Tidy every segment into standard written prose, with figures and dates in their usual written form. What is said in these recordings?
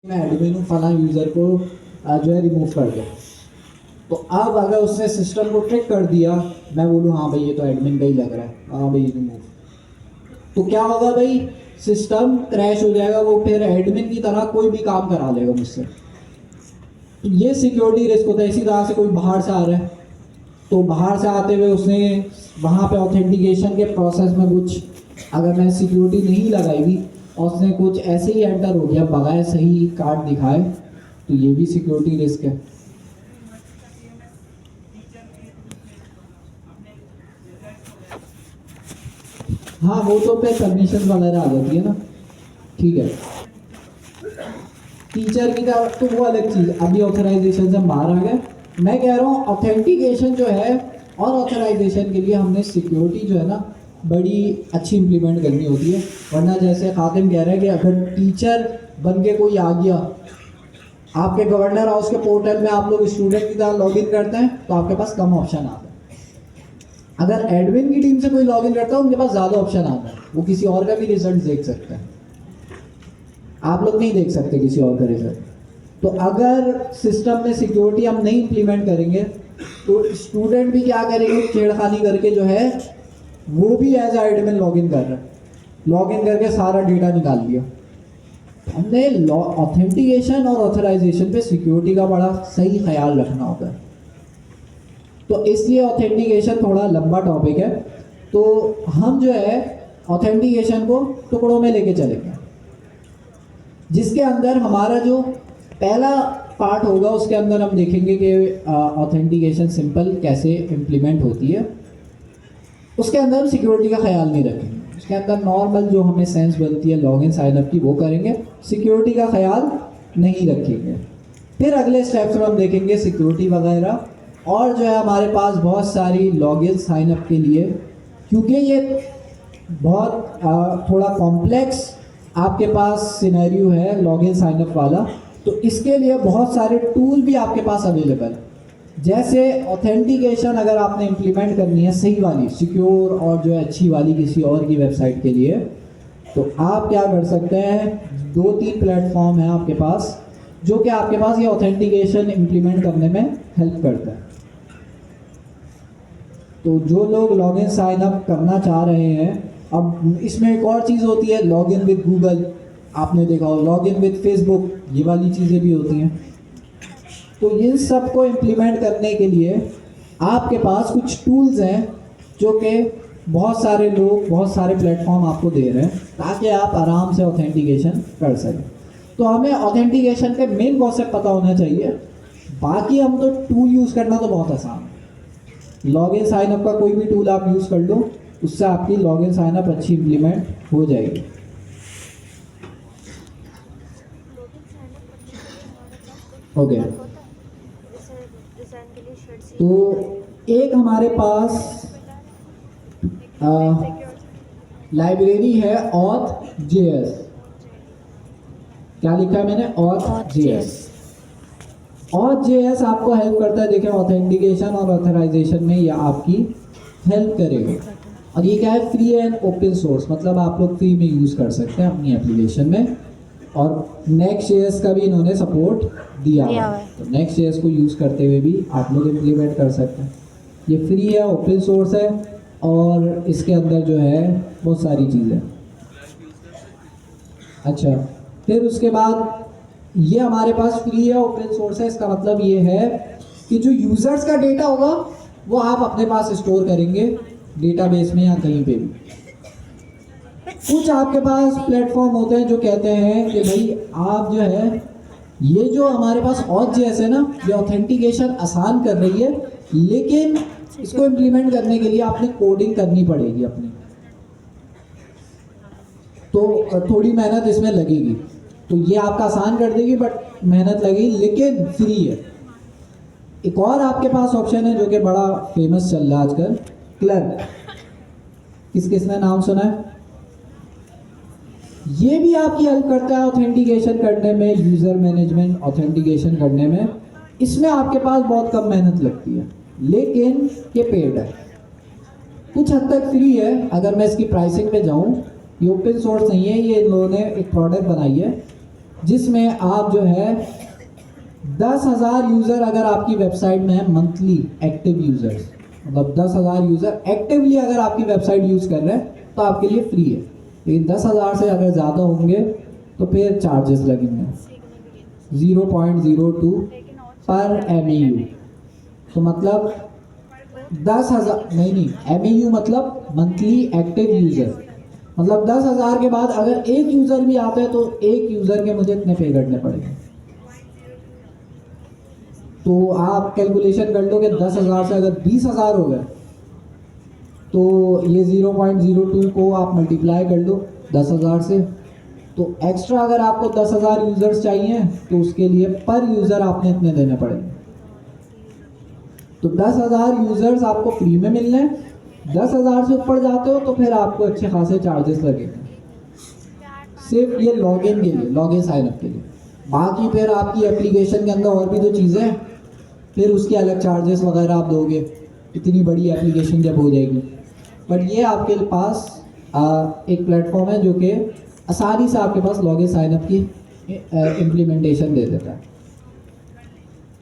मैं एडमिन हूँ फला यूज़र को जो है रिमूव कर दो। तो अब अगर उसने सिस्टम को ट्रिक कर दिया, मैं बोलूँ हाँ भाई ये तो एडमिन का ही लग रहा है, हाँ भाई रिमूव, तो क्या होगा भाई, सिस्टम क्रैश हो जाएगा। वो फिर एडमिन की तरह कोई भी काम करा लेगा मुझसे। तो ये सिक्योरिटी रिस्क होता है। इसी तरह से कोई बाहर से आ रहा है, तो बाहर से आते हुए उसने वहाँ पे ऑथेंटिकेशन के प्रोसेस में कुछ, अगर मैं सिक्योरिटी नहीं लगाई हुई और उसने कुछ ऐसे ही एंटर हो गया बगैर सही कार्ड दिखाए, तो ये भी सिक्योरिटी रिस्क है। हाँ वो तो पे परमिशन वगैरह आ जाती है ना, ठीक है। टीचर की तरफ तो वो अलग चीज़, अभी ऑथराइजेशन से बाहर आ गए। मैं कह रहा हूँ ऑथेंटिकेशन जो है और ऑथराइजेशन के लिए हमने सिक्योरिटी जो है ना बड़ी अच्छी इंप्लीमेंट करनी होती है। वरना जैसे खातिम कह रहा है कि अगर टीचर बन के कोई आ गया, आपके गवर्नर हाउस के पोर्टल में आप लोग स्टूडेंट की तरह लॉगिन करते हैं, तो आपके पास कम ऑप्शन आता है। अगर एडमिन की टीम से कोई लॉगिन करता है, उनके पास ज़्यादा ऑप्शन आता है, वो किसी और का भी रिजल्ट देख सकते हैं, आप लोग नहीं देख सकते किसी और का रिजल्ट। तो अगर सिस्टम में सिक्योरिटी हम नहीं इंप्लीमेंट करेंगे, तो स्टूडेंट भी क्या करेंगे, छेड़खानी करके जो है वो भी एज एडमिन लॉगिन कर रहा है, लॉगिन करके सारा डेटा निकाल लिया। हमने ऑथेंटिकेशन और ऑथराइजेशन पे सिक्योरिटी का बड़ा सही ख्याल रखना होता है। तो इसलिए ऑथेंटिकेशन थोड़ा लंबा टॉपिक है, तो हम जो है ऑथेंटिकेशन को टुकड़ों में लेके चलेंगे, जिसके अंदर हमारा जो पहला पार्ट होगा उसके अंदर हम देखेंगे कि ऑथेंटिकेशन सिंपल कैसे इम्प्लीमेंट होती है। उसके अंदर हम सिक्योरिटी का ख्याल नहीं रखेंगे, उसके अंदर नॉर्मल जो हमें सेंस बनती है लॉगिन साइन अप की वो करेंगे, सिक्योरिटी का ख्याल नहीं रखेंगे। फिर अगले स्टेप्स में हम देखेंगे सिक्योरिटी वगैरह, और जो है हमारे पास बहुत सारी लॉगिन साइन अप के लिए, क्योंकि ये बहुत थोड़ा कॉम्प्लेक्स आपके पास सिनेरियो है लॉगिन साइन अप वाला, तो इसके लिए बहुत सारे टूल भी आपके पास अवेलेबल है। जैसे ऑथेंटिकेशन अगर आपने इम्प्लीमेंट करनी है सही वाली, सिक्योर और जो है अच्छी वाली किसी और की वेबसाइट के लिए, तो आप क्या कर सकते हैं, 2-3 प्लेटफॉर्म है आपके पास जो कि आपके पास ये ऑथेंटिकेशन इम्प्लीमेंट करने में हेल्प करता है। तो जो लोग लॉगिन साइन अप करना चाह रहे हैं, अब इसमें एक और चीज़ होती है लॉगिन विद गूगल, आपने देखा हो, लॉगिन विद फेसबुक, ये वाली चीज़ें भी होती हैं। तो इन सब को इम्प्लीमेंट करने के लिए आपके पास कुछ टूल्स हैं जो कि बहुत सारे लोग, बहुत सारे प्लेटफॉर्म आपको दे रहे हैं ताकि आप आराम से ऑथेंटिकेशन कर सकें। तो हमें ऑथेंटिकेशन के मेन कॉन्सेप्ट पता होना चाहिए, बाकी हम तो टूल यूज़ करना तो बहुत आसान है। लॉगिन साइन अप का कोई भी टूल आप यूज़ कर लो, उससे आपकी लॉगिन साइन अप अच्छी इम्प्लीमेंट हो जाएगी। ओके, तो एक हमारे पास लाइब्रेरी है auth.js। क्या लिखा है मैंने, auth.js। auth.js आपको हेल्प करता है, देखें ऑथेंटिकेशन और ऑथराइजेशन में ये आपकी हेल्प करेगा। और ये क्या है, फ्री एंड ओपन सोर्स, मतलब आप लोग फ्री में यूज़ कर सकते हैं अपनी एप्लीकेशन में। और नेक्स्ट.js का भी इन्होंने सपोर्ट दिया है, तो नेक्स्ट.js को यूज़ करते हुए भी आप लोग इम्प्लीमेंट कर सकते हैं। ये फ्री है, ओपन सोर्स है, और इसके अंदर जो है बहुत सारी चीज़ें। अच्छा, फिर उसके बाद ये हमारे पास फ्री है, ओपन सोर्स है, इसका मतलब ये है कि जो यूज़र्स का डेटा होगा वो आप अपने पास स्टोर करेंगे डेटाबेस में या कहीं पे भी। कुछ आपके पास प्लेटफॉर्म होते हैं जो कहते हैं कि भाई आप जो है, ये जो हमारे पास auth.js है ना, ये ऑथेंटिकेशन आसान कर रही है, लेकिन इसको इम्प्लीमेंट करने के लिए आपने कोडिंग करनी पड़ेगी अपनी, तो थोड़ी मेहनत इसमें लगेगी। तो ये आपका आसान कर देगी बट मेहनत लगेगी, लेकिन फ्री है। एक और आपके पास ऑप्शन है जो कि बड़ा फेमस चल रहा है आजकल, क्लर्क। किस किसने नाम सुना है? ये भी आपकी हेल्प करता है ऑथेंटिकेशन करने में, यूज़र मैनेजमेंट ऑथेंटिकेशन करने में। इसमें आपके पास बहुत कम मेहनत लगती है, लेकिन ये पेड है, कुछ हद तक फ्री है। अगर मैं इसकी प्राइसिंग पे जाऊँ, ये ओपन सोर्स नहीं है, ये इन लोगों ने एक प्रोडक्ट बनाई है जिसमें आप जो है 10,000 यूज़र अगर आपकी वेबसाइट में है, मंथली एक्टिव यूज़र्स, मतलब 10,000 यूज़र एक्टिवली अगर आपकी वेबसाइट यूज़ कर रहे हैं तो आपके लिए फ्री है। लेकिन 10,000 से अगर ज़्यादा होंगे तो फिर चार्जेस लगेंगे 0.02 पर MAU। तो मतलब 10,000 नहीं, MAU मतलब मंथली एक्टिव यूज़र, मतलब 10,000 के बाद अगर एक यूज़र भी आता है तो एक यूज़र के मुझे इतने पे करने पड़ेंगे। तो आप कैलकुलेशन कर लो कि 10,000 से अगर 20,000 हो गए तो ये 0.02 को आप मल्टीप्लाई कर लो 10,000 से। तो एक्स्ट्रा अगर आपको 10,000 यूज़र्स चाहिए तो उसके लिए पर यूज़र आपने इतने देने पड़ेंगे। तो 10,000 यूज़र्स आपको फ्री में मिल रहे हैं, 10,000 से ऊपर जाते हो तो फिर आपको अच्छे खासे चार्जेस लगेंगे, सिर्फ ये लॉगिन के लिए, लॉगिन साइन अप के लिए। बाकी फिर आपकी एप्लीकेशन के अंदर और भी तो चीज़ें हैं, फिर उसके अलग चार्जेस वगैरह आप दोगे, इतनी बड़ी एप्लीकेशन जब हो जाएगी। बट ये आपके पास एक प्लेटफॉर्म है जो कि आसानी से आपके पास लॉगिन साइन अप की इम्प्लीमेंटेशन दे देता है।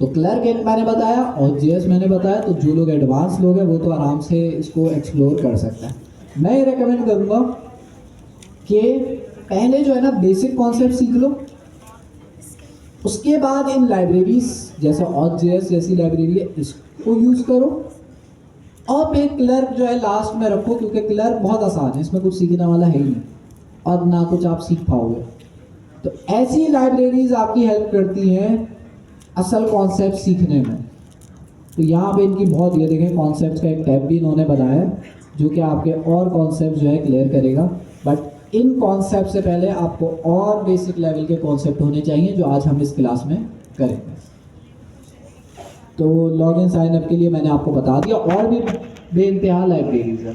तो क्लर्क मैंने बताया और JS मैंने बताया, तो जो लोग एडवांस लोग हैं वो तो आराम से इसको एक्सप्लोर कर सकते हैं। मैं ये रेकमेंड करूँगा कि पहले जो है ना बेसिक कॉन्सेप्ट सीख लो, उसके बाद इन लाइब्रेरीज जैसे Auth.js जैसी लाइब्रेरी है इसको यूज़ करो, और फिर क्लर्क जो है लास्ट में रखो, क्योंकि क्लर्क बहुत आसान है, इसमें कुछ सीखने वाला है ही नहीं और ना कुछ आप सीख पाओगे। तो ऐसी लाइब्रेरीज आपकी हेल्प करती हैं असल कॉन्सेप्ट सीखने में। तो यहाँ पे इनकी बहुत, ये देखें कॉन्सेप्ट्स का एक टैब भी इन्होंने बनाया है जो कि आपके और कॉन्सेप्ट जो है क्लियर करेगा। बट इन कॉन्सेप्ट से पहले आपको और बेसिक लेवल के कॉन्सेप्ट होने चाहिए जो आज हम इस क्लास में करेंगे। तो लॉगिन साइन अप के लिए मैंने आपको बता दिया, और भी बेइंतहा लाइब्रेरीज है,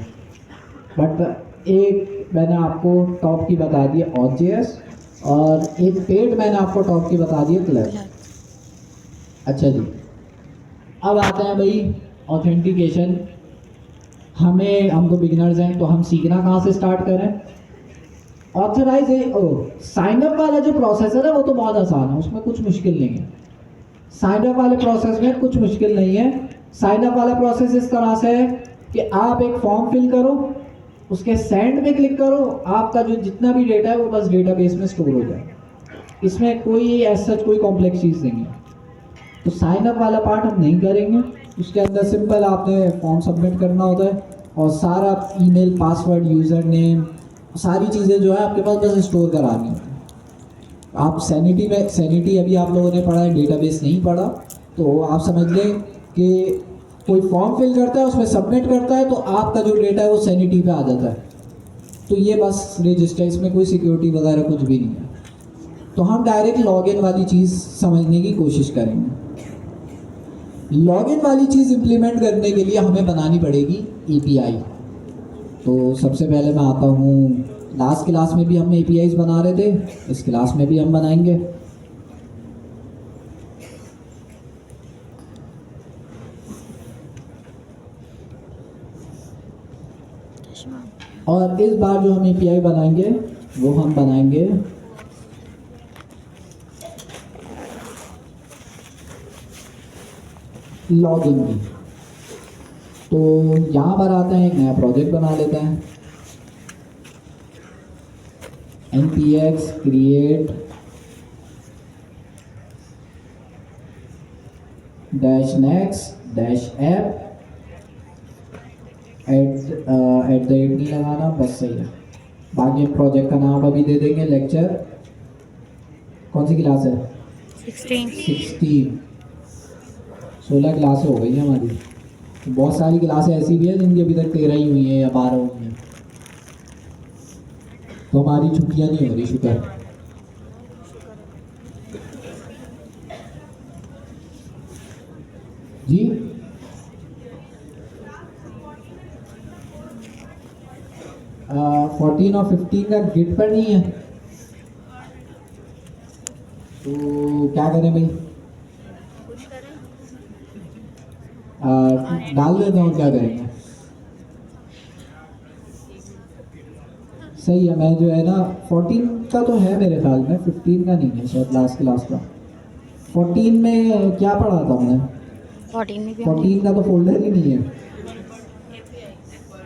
बट एक मैंने आपको टॉप की बता दी Auth.js, और एक पेड मैंने आपको टॉप की बता दी क्लर्क। अच्छा जी, अब आते हैं भाई ऑथेंटिकेशन। हम तो बिगिनर्स हैं, तो हम सीखना कहाँ से स्टार्ट करें? साइन अप वाला जो प्रोसेस है ना वो तो बहुत आसान है, उसमें कुछ मुश्किल नहीं है। साइन अप वाले प्रोसेस में कुछ मुश्किल नहीं है। साइन अप वाला प्रोसेस इस तरह से है कि आप एक फॉर्म फिल करो, उसके सेंड पे क्लिक करो, आपका जो जितना भी डेटा है वो बस डेटाबेस में स्टोर हो जाए। इसमें कोई ऐसा कोई कॉम्प्लेक्स चीज़ नहीं है। तो साइन अप वाला पार्ट हम नहीं करेंगे, उसके अंदर सिंपल आपने फॉर्म सबमिट करना होता है और सारा ईमेल, पासवर्ड, यूज़र नेम, सारी चीज़ें जो है आपके पास बस स्टोर करानी होती है। आप सैनिटी अभी आप लोगों ने पढ़ा है, डेटाबेस नहीं पढ़ा, तो आप समझ लें कि कोई फॉर्म फिल करता है, उसमें सबमिट करता है, तो आपका जो डेटा है वो सैनिटी पे आ जाता है। तो ये बस रजिस्टर, इसमें कोई सिक्योरिटी वगैरह कुछ भी नहीं है। तो हम डायरेक्ट लॉगिन वाली चीज़ समझने की कोशिश करेंगे। लॉगिन वाली चीज़ इंप्लीमेंट करने के लिए हमें बनानी पड़ेगी API। तो सबसे पहले मैं आता हूँ, लास्ट क्लास में भी हम APIs बना रहे थे, इस क्लास में भी हम बनाएंगे। और इस बार जो हम API बनाएंगे वो हम बनाएंगे लॉगिन की। तो यहाँ पर आते हैं, एक नया प्रोजेक्ट बना लेते हैं, npx create -next-app @ नहीं लगाना, बस सही है। बाकी हम प्रोजेक्ट का नाम अभी दे देंगे लेक्चर, कौन सी क्लास है? 16 क्लासें हो गई हैं हमारी। तो बहुत सारी क्लासें ऐसी भी हैं जिनकी अभी तक 13 ही हुई हैं या 12 हुई हैं, तो हमारी छुट्टियां नहीं हो रही, शुक्र। जी 14 और 15 का गिट पर नहीं है, तो क्या करें भाई? डाल देते हैं, और क्या करेंगे। सही है। मैं जो है ना 14 का तो है मेरे ख्याल में, 15 का नहीं है शायद, लास्ट क्लास का। 14 में क्या पढ़ा था हमने? 14 में भी 14 का तो फोल्डर ही नहीं है।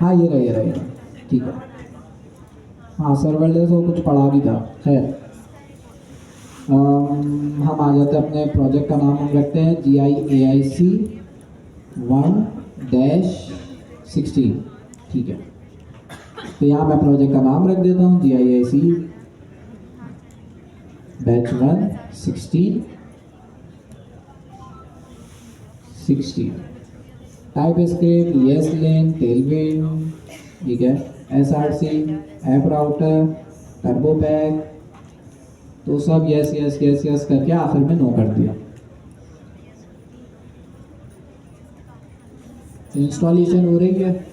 हाँ ये रहा, ये रहा, ये रहा। ठीक है। हाँ सर्वरलेस वो कुछ पढ़ा भी था। खैर हम आ जाते हैं अपने प्रोजेक्ट का नाम हम रखते हैं GIAIC 1-16। ठीक है, तो यहाँ मैं प्रोजेक्ट का नाम रख देता हूँ GIAIC batch 1-16। Type script, ESLint, Tailwind, ठीक है, SRC, app router, turbo pack, तो सब यस यस यस यस करके आखिर में नो कर दिया। इंस्टॉलेशन हो रही है।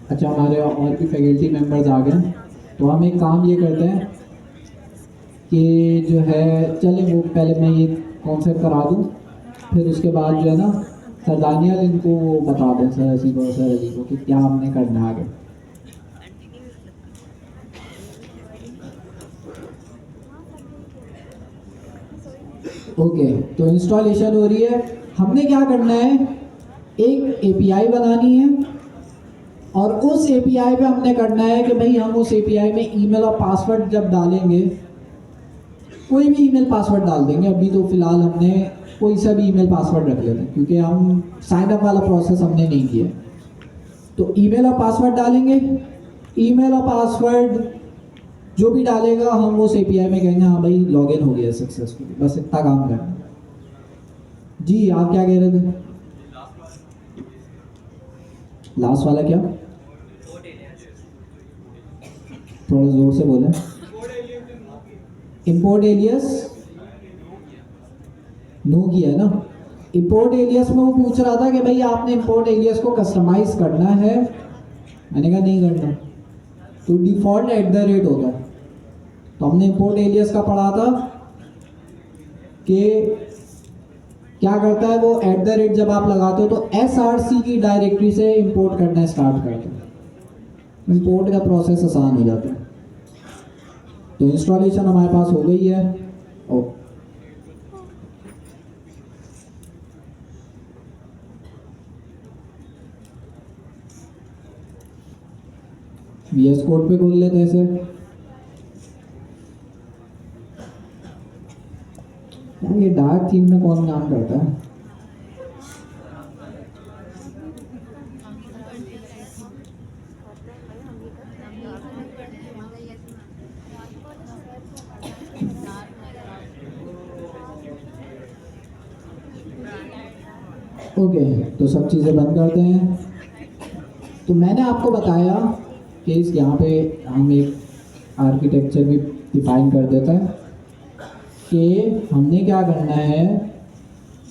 अच्छा हमारे और भी फैकल्टी मेंबर्स आ गए, तो हम एक काम ये करते हैं कि जो है चले वो पहले मैं ये कॉन्सेप्ट करा दूँ, फिर उसके बाद जो है ना सर दानियाल इनको बता दें, सर अजी को, सर अजी को, कि क्या हमने करना है आगे। ओके, तो इंस्टॉलेशन हो रही है। हमने क्या करना है, एक API बनानी है और उस API पे हमने करना है कि भाई हम उस API में ईमेल और पासवर्ड जब डालेंगे, कोई भी ईमेल पासवर्ड डाल देंगे। अभी तो फिलहाल हमने कोई सा भी ईमेल पासवर्ड रख लेते हैं क्योंकि हम साइन अप वाला प्रोसेस हमने नहीं किया। तो ईमेल और पासवर्ड डालेंगे, ईमेल और पासवर्ड जो भी डालेगा हम उस API में कहेंगे हाँ भाई लॉगिन हो गया सक्सेसफुली, बस इतना काम करना। जी आप क्या कह रहे थे? लास्ट वाला क्या? थोड़ा जोर से बोले। इंपोर्ट एलियस नो किया है ना। इंपोर्ट एलियस में वो पूछ रहा था कि भाई आपने इंपोर्ट एलियस को कस्टमाइज करना है, मैंने कहा नहीं करना, तो डिफॉल्ट @ होता है। तो हमने इंपोर्ट एलियस का पढ़ा था कि क्या करता है वो, @ जब आप लगाते हो तो SRC की डायरेक्टरी से इंपोर्ट करना स्टार्ट करते हैं। इंपोर्ट का प्रोसेस आसान हो जाता है। तो इंस्टॉलेशन हमारे पास हो गई है। ओके, VS कोड पे खोल लेते हैं इसे। यार ये डार्क थीम में कौन काम करता है? ओके, तो सब चीज़ें बंद करते हैं। तो मैंने आपको बताया कि इस यहाँ पे हम एक आर्किटेक्चर भी डिफाइन कर देते हैं कि हमने क्या करना है।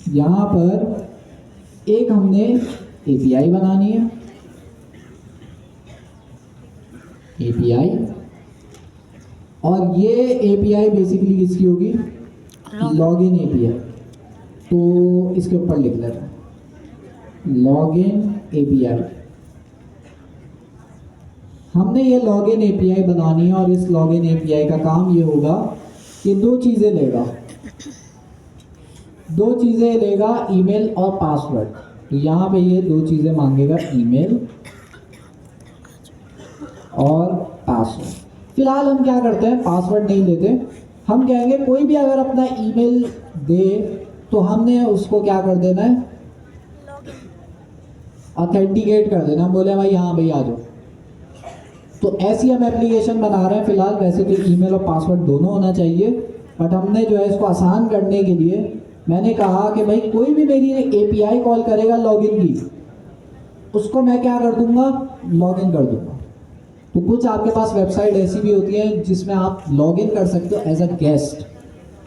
यहाँ पर एक हमने API बनानी है, API, और ये API बेसिकली किसकी होगी? Login API। तो इसके ऊपर लिख लेते हैं लॉगिन API। हमने ये लॉगिन API बनानी है और इस लॉगिन API का काम ये होगा कि दो चीज़ें लेगा, ईमेल और पासवर्ड। तो यहाँ पे ये दो चीज़ें मांगेगा, ईमेल और पासवर्ड। फिलहाल हम क्या करते हैं, पासवर्ड नहीं लेते, हम कहेंगे कोई भी अगर अपना ईमेल दे तो हमने उसको क्या कर देना है, ऑथेंटिकेट कर देना। हम बोले भाई हाँ भाई आ जाओ। तो ऐसी हम एप्लीकेशन बना रहे हैं फिलहाल। वैसे तो ईमेल और पासवर्ड दोनों होना चाहिए, बट हमने जो है इसको आसान करने के लिए मैंने कहा कि भाई कोई भी मेरी API कॉल करेगा लॉगिन की, उसको मैं क्या कर दूंगा, लॉगिन कर दूंगा। तो कुछ आपके पास वेबसाइट ऐसी भी होती है जिसमें आप लॉगिन कर सकते हो एज अ गेस्ट।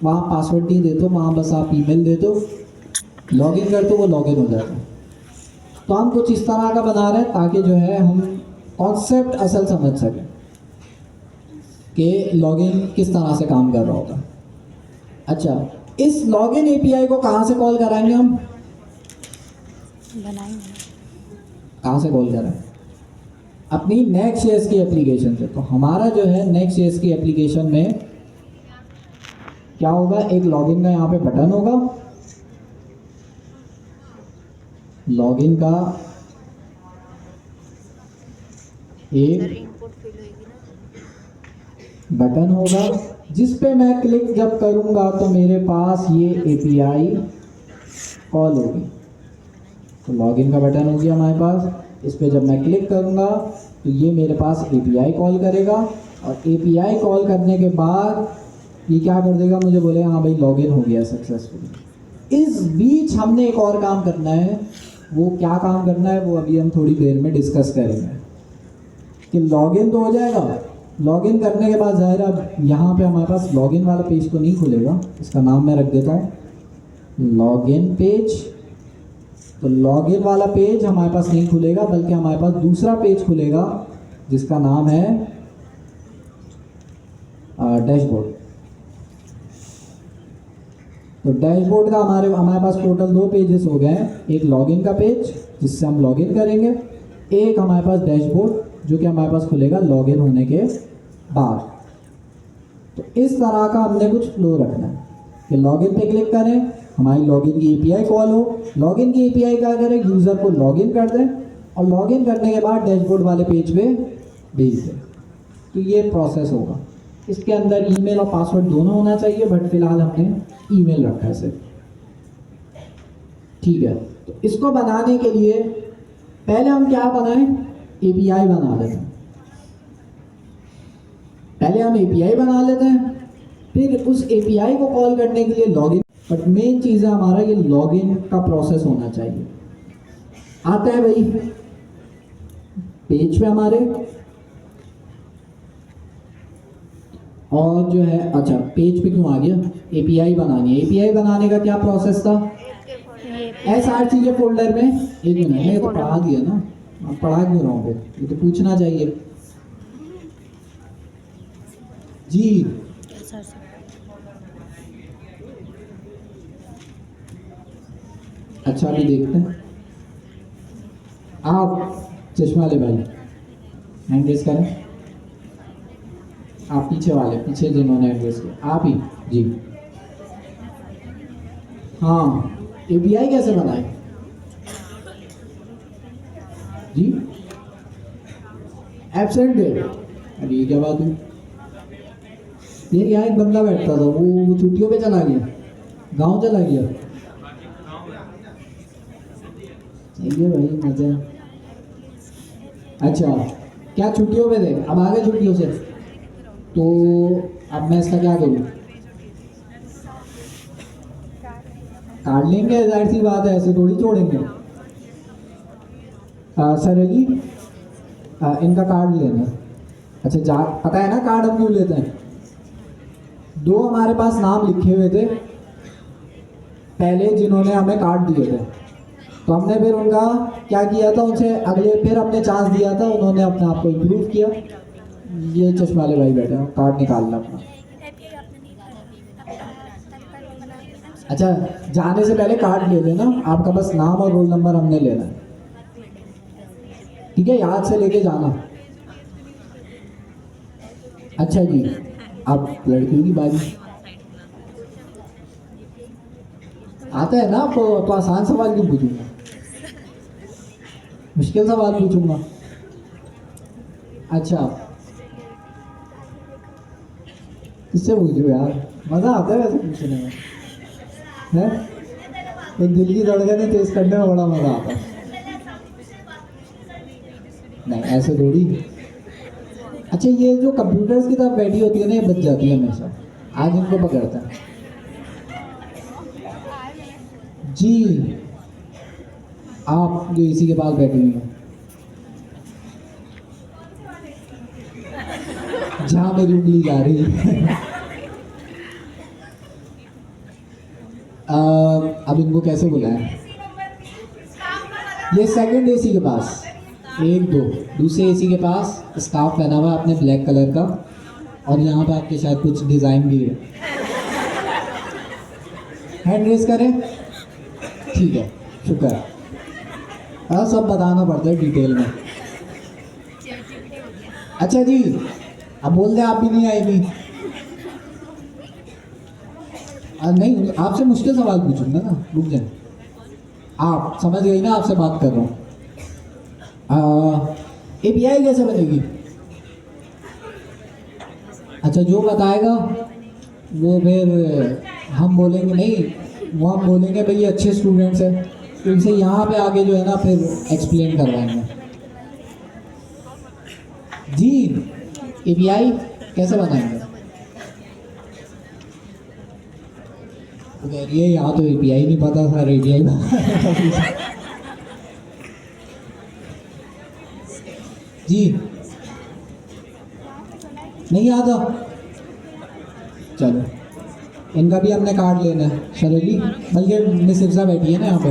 वहाँ पासवर्ड नहीं देते हो, वहाँ बस आप ईमेल देते हो, लॉगिन करते हो, वो लॉगिन हो जाता है। तो हम कुछ इस तरह का बना रहे हैं ताकि जो है हम कॉन्सेप्ट असल समझ सकें। कि लॉगिन किस तरह से काम कर रहा होता है। अच्छा, इस लॉगिन एपीआई को कहाँ से कॉल कराएंगे हम? बनाएंगे। कहाँ से कॉल करें? अपनी नेक्स्ट.js की एप्लीकेशन से। तो हमारा जो है नेक्स्ट.js की एप्लीकेशन में क्या होगा, एक लॉगिन का यहाँ पे बटन होगा, लॉगिन का एक इनपुट फिल होगी ना, बटन होगा जिस पे मैं क्लिक जब करूँगा तो मेरे पास ये एपीआई कॉल होगी। तो लॉगिन का बटन हो गया हमारे पास, इस पे जब मैं क्लिक करूँगा तो ये मेरे पास एपीआई कॉल करेगा, और एपीआई कॉल करने के बाद ये क्या कर देगा, मुझे बोले हाँ भाई लॉगिन हो गया सक्सेसफुली। इस बीच हमने एक और काम करना है। वो क्या काम करना है वो अभी हम थोड़ी देर में डिस्कस करेंगे। कि लॉगिन तो हो जाएगा, लॉगिन करने के बाद ज़ाहिर अब यहाँ पे हमारे पास लॉगिन वाला पेज तो नहीं खुलेगा, इसका नाम मैं रख देता हूँ लॉगिन पेज। तो लॉगिन वाला पेज हमारे पास नहीं खुलेगा, बल्कि हमारे पास दूसरा पेज खुलेगा जिसका नाम है डैशबोर्ड। तो डैशबोर्ड का हमारे पास टोटल 2 पेजेस हो गए हैं। एक लॉगिन का पेज जिससे हम लॉगिन करेंगे, एक हमारे पास डैशबोर्ड जो कि हमारे पास खुलेगा लॉगिन होने के बाद। तो इस तरह का हमने कुछ फ्लो रखना है कि लॉगिन पे क्लिक करें, हमारी लॉगिन की एपीआई कॉल हो, लॉगिन की एपीआई क्या करें, यूज़र को लॉगिन कर दें, और लॉगिन करने के बाद डैशबोर्ड वाले पेज पे भेज दें। तो ये प्रोसेस होगा। इसके अंदर ईमेल और पासवर्ड दोनों होना चाहिए, बट फिलहाल हमने ईमेल रखा है सिर्फ। ठीक है, तो इसको बनाने के लिए पहले हम क्या बनाएं, एपीआई बना लेते हैं। पहले हम एपीआई बना लेते हैं, फिर उस एपीआई को कॉल करने के लिए लॉगिन। बट मेन चीज़ है हमारा ये लॉगिन का प्रोसेस होना चाहिए। आता है भाई पेज पे हमारे, और जो है अच्छा पेज पे क्यों आ गया, एपीआई बनानी है। एपीआई बनाने का क्या प्रोसेस था, एसआरसी के फोल्डर में, एक मिनट मैं तो पढ़ा दिया ना, आप पढ़ा क्यों रहा हूँ फिर, ये तो पूछना चाहिए जी। अच्छा अभी देखते हैं, आप चश्मा वाले भाई हैंड रेस करें, आप पीछे वाले, पीछे जिन्होंने हैंड रेस किया आप ही जी। हाँ, एपीआई कैसे बनाए जी, एब्सेंट डे, अरे ये क्या बात हुई। ये यहाँ एक बंदा बैठता था, वो छुट्टियों पे चला गया, गांव चला गया। सही है भाई, मजा। अच्छा क्या छुट्टियों पे थे, अब आ गए छुट्टियों से, तो अब मैं इसका क्या करूँ, काट लेंगे, जाहिर सी बात है, ऐसे थोड़ी छोड़ेंगे। सर अली इनका कार्ड लेना। अच्छा जा पता है ना कार्ड हम क्यों लेते हैं, 2 हमारे पास नाम लिखे हुए थे पहले जिन्होंने हमें कार्ड दिए थे, तो हमने फिर उनका क्या किया था, उनसे अगले फिर हमने चांस दिया था, उन्होंने अपने आप को इम्प्रूव किया। ये चश्मा वाले भाई बैठे हैं, कार्ड निकालना अपना। अच्छा जाने से पहले कार्ड ले लेना, आपका बस नाम और रोल नंबर हमने लेना है, ठीक है, याद से लेके जाना। अच्छा जी, अब लड़कियों की बारी। आता है ना आपको, तो आसान सवाल क्यों पूछूंगा, मुश्किल सवाल पूछूंगा। अच्छा किससे पूछूं यार, मज़ा आता है वैसे पूछने में, है तो दिल की धड़कनें तेज करने में बड़ा मज़ा आता है। नहीं ऐसे थोड़ी। अच्छा ये जो कंप्यूटर्स की तरफ बैठी होती है ना, ये बच जाती है हमेशा, आज इनको पकड़ता है जी। आप जो इसी के पास बैठी हुई हैं, जहाँ मेरी उंगली जा रही है अब इनको कैसे बुलाएं, ये सेकंड एसी के पास, 1 2 दूसरे एसी के पास स्कार्फ पहना हुआ है आपने ब्लैक कलर का, और यहाँ पे आपके शायद कुछ डिज़ाइन भी है। हैंड रेस करें, ठीक है, शुक्र है। हाँ, सब बताना पड़ता है डिटेल में। अच्छा जी, अब बोल दें आप भी नहीं आएगी। नहीं, आपसे मुश्किल सवाल पूछूंगा ना, रुक जाए। आप समझ गई ना, आपसे बात कर रहा हूँ। API कैसे बनेगी? अच्छा, जो बताएगा वो फिर हम बोलेंगे नहीं, वो हम बोलेंगे भाई ये अच्छे स्टूडेंट्स हैं, तो इनसे यहाँ पे आगे जो है ना फिर एक्सप्लेन करवाएंगे। जी, API कैसे बनाएंगे? तो कह रही है यहाँ तो API नहीं पता था, API जी नहीं आता। चलो, इनका भी हमने कार्ड लेना है शरली, बल्कि मिस इफ्जा बैठी है ना यहाँ पे।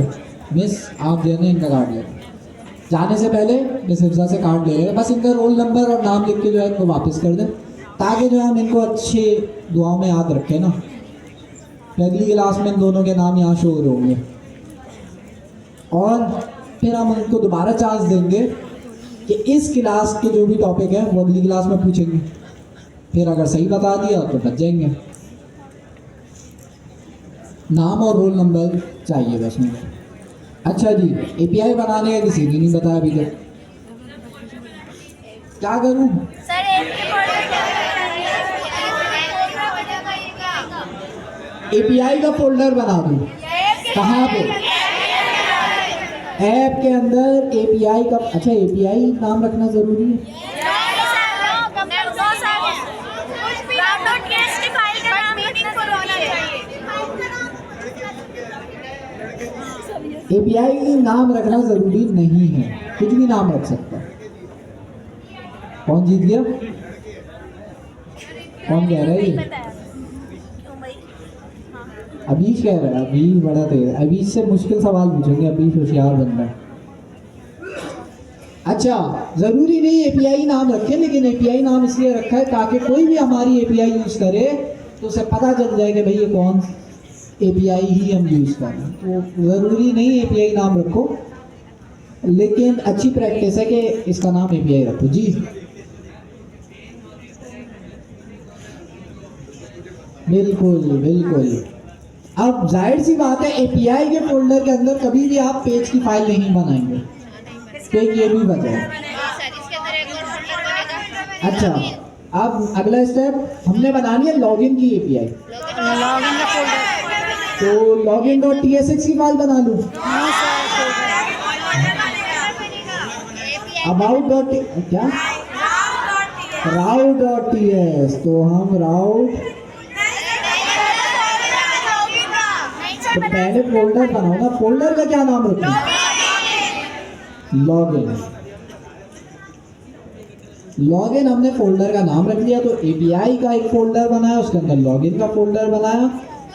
मिस, आप जो है ना इनका कार्ड लेना। जाने से पहले मिस इफ्जा से कार्ड ले लेना, बस इनका रोल नंबर और नाम लिख के जो है इनको वापस कर दें, ताकि जो है हम इनको अच्छी दुआओं में याद रखें ना। अगली क्लास में इन दोनों के नाम यहाँ शो होंगे, और फिर हम उनको दोबारा चांस देंगे कि इस क्लास के जो भी टॉपिक है वो अगली क्लास में पूछेंगे। फिर अगर सही बता दिया तो बच जाएंगे। नाम और रोल नंबर चाहिए बस मुझे। अच्छा जी, API बनाने का किसी ने नहीं बताया अभी तक, क्या करूं? सर API का फोल्डर बना दूं? कहाँ पे? ऐप के अंदर API का? अच्छा, API नाम रखना जरूरी है? API नाम रखना जरूरी नहीं है, कुछ भी नाम रख सकता है। कौन जीत गया? कौन कह रहा है ये? अभीश कह रहा है। अभीश बड़ा तेज है, अभीश से मुश्किल सवाल पूछेंगे, अभीश होशियार बंदा है। अच्छा, जरूरी नहीं API नाम रखें, लेकिन API नाम इसलिए रखा है ताकि कोई भी हमारी API यूज करे तो उसे पता चल जाए कि भाई ये कौन API ही हम यूज कर रहे हैं। तो जरूरी नहीं API नाम रखो, लेकिन अच्छी प्रैक्टिस है कि इसका नाम API रखो। जी बिल्कुल बिल्कुल। अब जाहिर सी बात है API के फोल्डर के अंदर कभी भी आप पेज की फाइल नहीं बनाएंगे, तो ये भी वजह है। अच्छा, अब अगला स्टेप हमने बनानी है लॉगिन की API। लॉगिन का फोल्डर। तो login.tsx की फाइल बना लूँ? about. क्या? route.ts। तो हम route, तो पहले फोल्डर बनाओ ना, फोल्डर का क्या नाम रखना? लॉगिन। लॉगिन हमने फोल्डर का नाम रख लिया, तो API का एक फोल्डर बनाया, उसके अंदर लॉगिन का फोल्डर बनाया,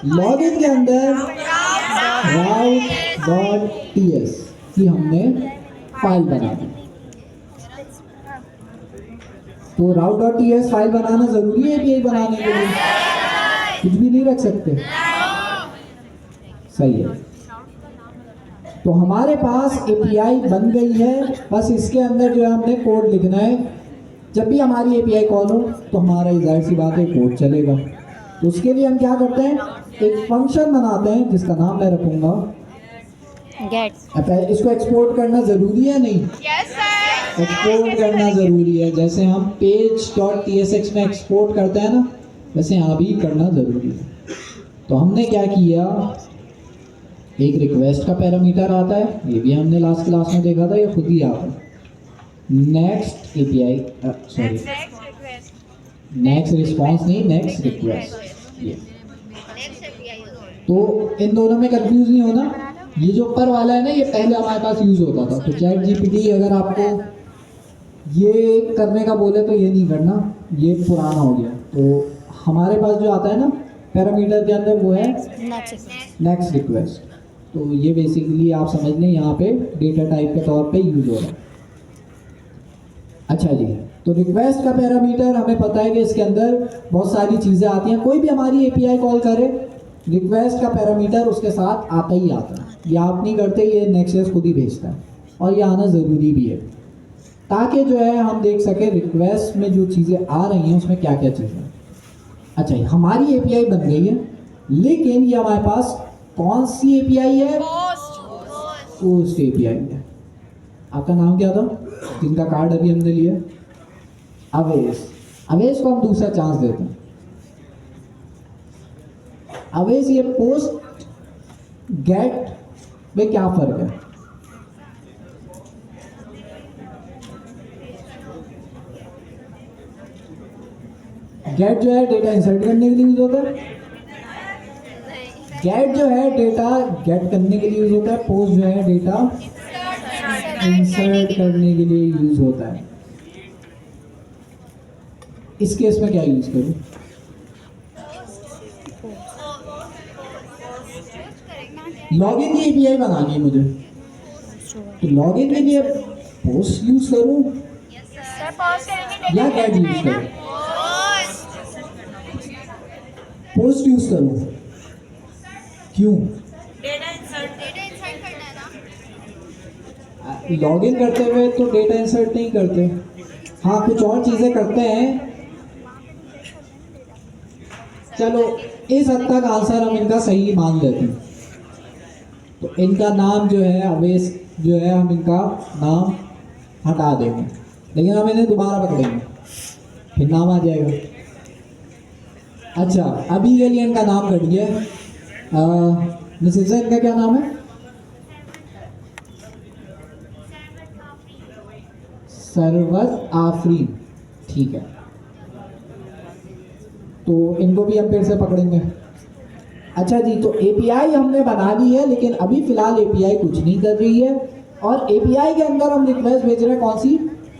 लॉगिन के अंदर route.ts की हमने फाइल बना दी। तो route.ts फाइल बनाना जरूरी है API बनाने के लिए? कुछ भी नहीं रख सकते? सही है। तो हमारे पास API बन गई है, बस इसके अंदर जो है हमने कोड लिखना है। जब भी हमारी API कॉल हो तो हमारा जाहिर सी बात है कोड चलेगा। तो उसके लिए हम क्या करते हैं, एक फंक्शन बनाते हैं जिसका नाम मैं रखूंगा गेट। इसको एक्सपोर्ट करना जरूरी है नहीं? Yes sir. एक्सपोर्ट करना जरूरी है, जैसे हम page.tsx में एक्सपोर्ट करते हैं ना, वैसे यहाँ भी करना जरूरी है। तो हमने क्या किया, एक रिक्वेस्ट का पैरामीटर आता है, ये भी हमने लास्ट क्लास में देखा था, ये खुद ही आता है। Next API, sorry next response नहीं, नेक्स्ट रिक्वेस्ट। ये तो इन दोनों में कंफ्यूज नहीं होना। ये जो ऊपर वाला है ना, ये पहले हमारे पास यूज होता था। तो ChatGPT अगर आपको ये करने का बोले तो ये नहीं करना, ये पुराना हो गया। तो हमारे पास जो आता है ना पैरामीटर के अंदर, वो है नेक्स्ट रिक्वेस्ट। तो ये बेसिकली आप समझ लें यहाँ पे डेटा टाइप के तौर पे यूज हो रहा है। अच्छा जी, तो रिक्वेस्ट का पैरामीटर हमें पता है कि इसके अंदर बहुत सारी चीज़ें आती हैं। कोई भी हमारी एपीआई कॉल करे, रिक्वेस्ट का पैरामीटर उसके साथ आता ही आता है। ये आप नहीं करते, ये नेक्सस खुद ही भेजता है, और ये आना ज़रूरी भी है ताकि जो है हम देख सके रिक्वेस्ट में जो चीज़ें आ रही हैं उसमें क्या क्या चीज़ें हैं। अच्छा, हमारी एपीआई बन गई है, लेकिन ये हमारे पास कौन सी एपीआई है? पोस्ट एपीआई है। आपका नाम क्या था जिनका कार्ड अभी हमने लिया? अवेश। अवेश को हम दूसरा चांस देते हैं। अवेश, ये पोस्ट गेट में क्या फर्क है? गेट जो है डेटा इंसर्ट करने के लिए यूज होता है। गेट जो है डेटा गेट करने के लिए यूज होता है। पोस्ट जो है डेटा इंसर्ट करने के लिए यूज होता है। इस केस में क्या यूज करूं? लॉगिन की एपीआई बनानी है मुझे, तो लॉगिन के लिए पोस्ट यूज करूं या गेट यूज करूं? पोस्ट यूज करूं। क्यों? लॉगिन करते हुए तो डेटा इंसर्ट नहीं करते, हाँ कुछ और चीजें करते हैं। चलो इस हद तक आंसर हम इनका सही मान लेते हैं। तो इनका नाम जो है अवेश जो है, हम इनका नाम हटा देंगे, लेकिन हम इन्हें दोबारा पकड़ेंगे, फिर नाम आ जाएगा। अच्छा, अभी के लिए इनका नाम कट गया। मिसेज इनका क्या नाम है? सरवत आफरीन। ठीक है, तो इनको भी हम फिर से पकड़ेंगे। अच्छा जी, तो एपीआई हमने बना ली है, लेकिन अभी फिलहाल एपीआई कुछ नहीं कर रही है, और एपीआई के अंदर हम रिक्वेस्ट भेज रहे हैं। कौन सी?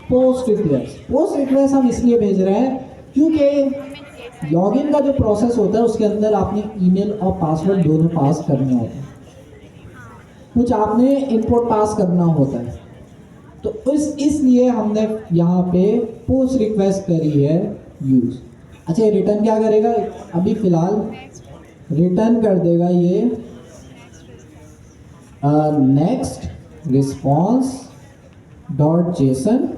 Post request. पोस्ट रिक्वेस्ट हम इसलिए भेज रहे हैं क्योंकि लॉगिन का जो प्रोसेस होता है उसके अंदर आपने ईमेल और पासवर्ड दोनों पास करने होते हैं, कुछ आपने इनपुट पास करना होता है, तो इसलिए हमने यहाँ पे पोस्ट रिक्वेस्ट करी है यूज। अच्छा, ये रिटर्न क्या करेगा? अभी फिलहाल रिटर्न कर देगा ये नेक्स्ट रिस्पॉन्स डॉट जेसन,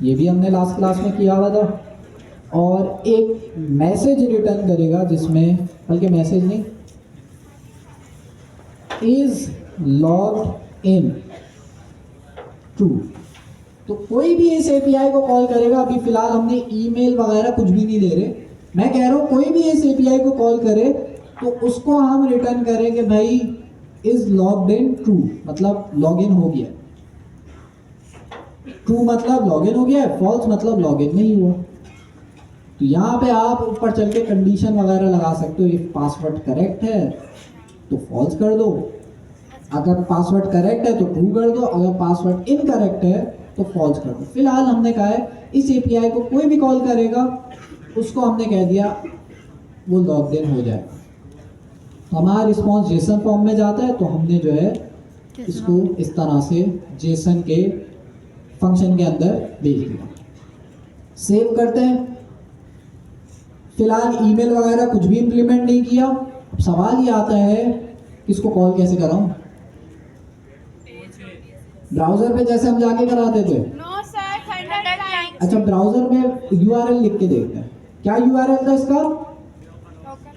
ये भी हमने लास्ट क्लास में किया हुआ था, और एक मैसेज रिटर्न करेगा जिसमें, बल्कि मैसेज नहीं, इज लॉग्ड इन ट्रू। तो कोई भी इस एपीआई को कॉल करेगा, अभी फिलहाल हमने ईमेल वगैरह कुछ भी नहीं दे रहे, मैं कह रहा हूँ कोई भी इस एपीआई को कॉल करे तो उसको हम रिटर्न करें कि भाई इज लॉग्ड इन ट्रू, मतलब लॉगिन हो गया। ट्रू मतलब लॉगिन हो गया है, फॉल्स मतलब लॉगिन नहीं हुआ। तो यहाँ पे आप ऊपर चल के कंडीशन वगैरह लगा सकते हो। इफ पासवर्ड करेक्ट है तो फॉल्स कर दो, अगर पासवर्ड करेक्ट है तो ट्रू कर दो, अगर पासवर्ड इनकरेक्ट है तो फॉल्स कर दो। फिलहाल हमने कहा है इस एपीआई को कोई भी कॉल करेगा उसको हमने कह दिया वो लॉग्ड इन हो जाए। तो हमारा रिस्पॉन्स जेसन फॉर्म में जाता है, तो हमने जो है इसको इस तरह से जेसन के फंक्शन के अंदर भेज दिया। सेव करते हैं। फिलहाल ईमेल वगैरह कुछ भी इंप्लीमेंट नहीं किया। अब सवाल ये आता है किसको कॉल कैसे कराऊं? ब्राउजर पे जैसे हम जाके कराते थे। नो सर, अच्छा, ब्राउजर में यूआरएल लिख के देखते हैं। क्या यूआरएल था इसका?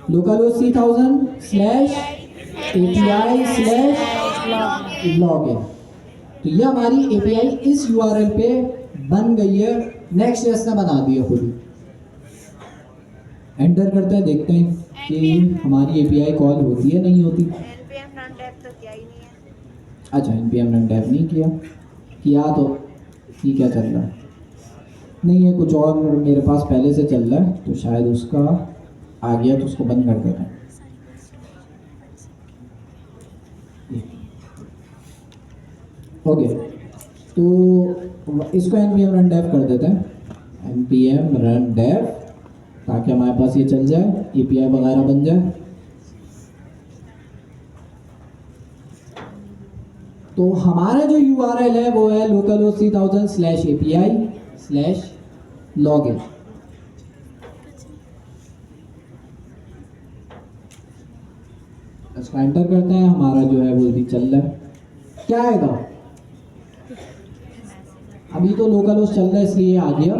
localhost 3000/API/login। तो ये हमारी एपीआई इस यूआरएल पे बन गई है। नेक्स्ट ने बना दिया खुद ही। एंटर करते हैं, देखते हैं कि हमारी एपीआई कॉल होती है नहीं होती। npm run dev तो किया ही नहीं है। अच्छा, npm run dev नहीं किया तो ये क्या चल रहा है? नहीं है, कुछ और मेरे पास पहले से चल रहा है, तो शायद उसका आ गया, तो उसको बंद कर देते हैं। ओके, तो इसको npm run dev कर देते हैं। npm run dev, ताकि हमारे पास ये चल जाए, एपीआई वगैरह बन जाए। तो हमारा जो यूआरएल है वो है localhost 3000/API/ लॉग इन। इसको एंटर करते हैं, हमारा जो है वो भी चल रहा है। क्या आएगा? अभी तो लोकल होस्ट चल रहा है इसलिए आ गया,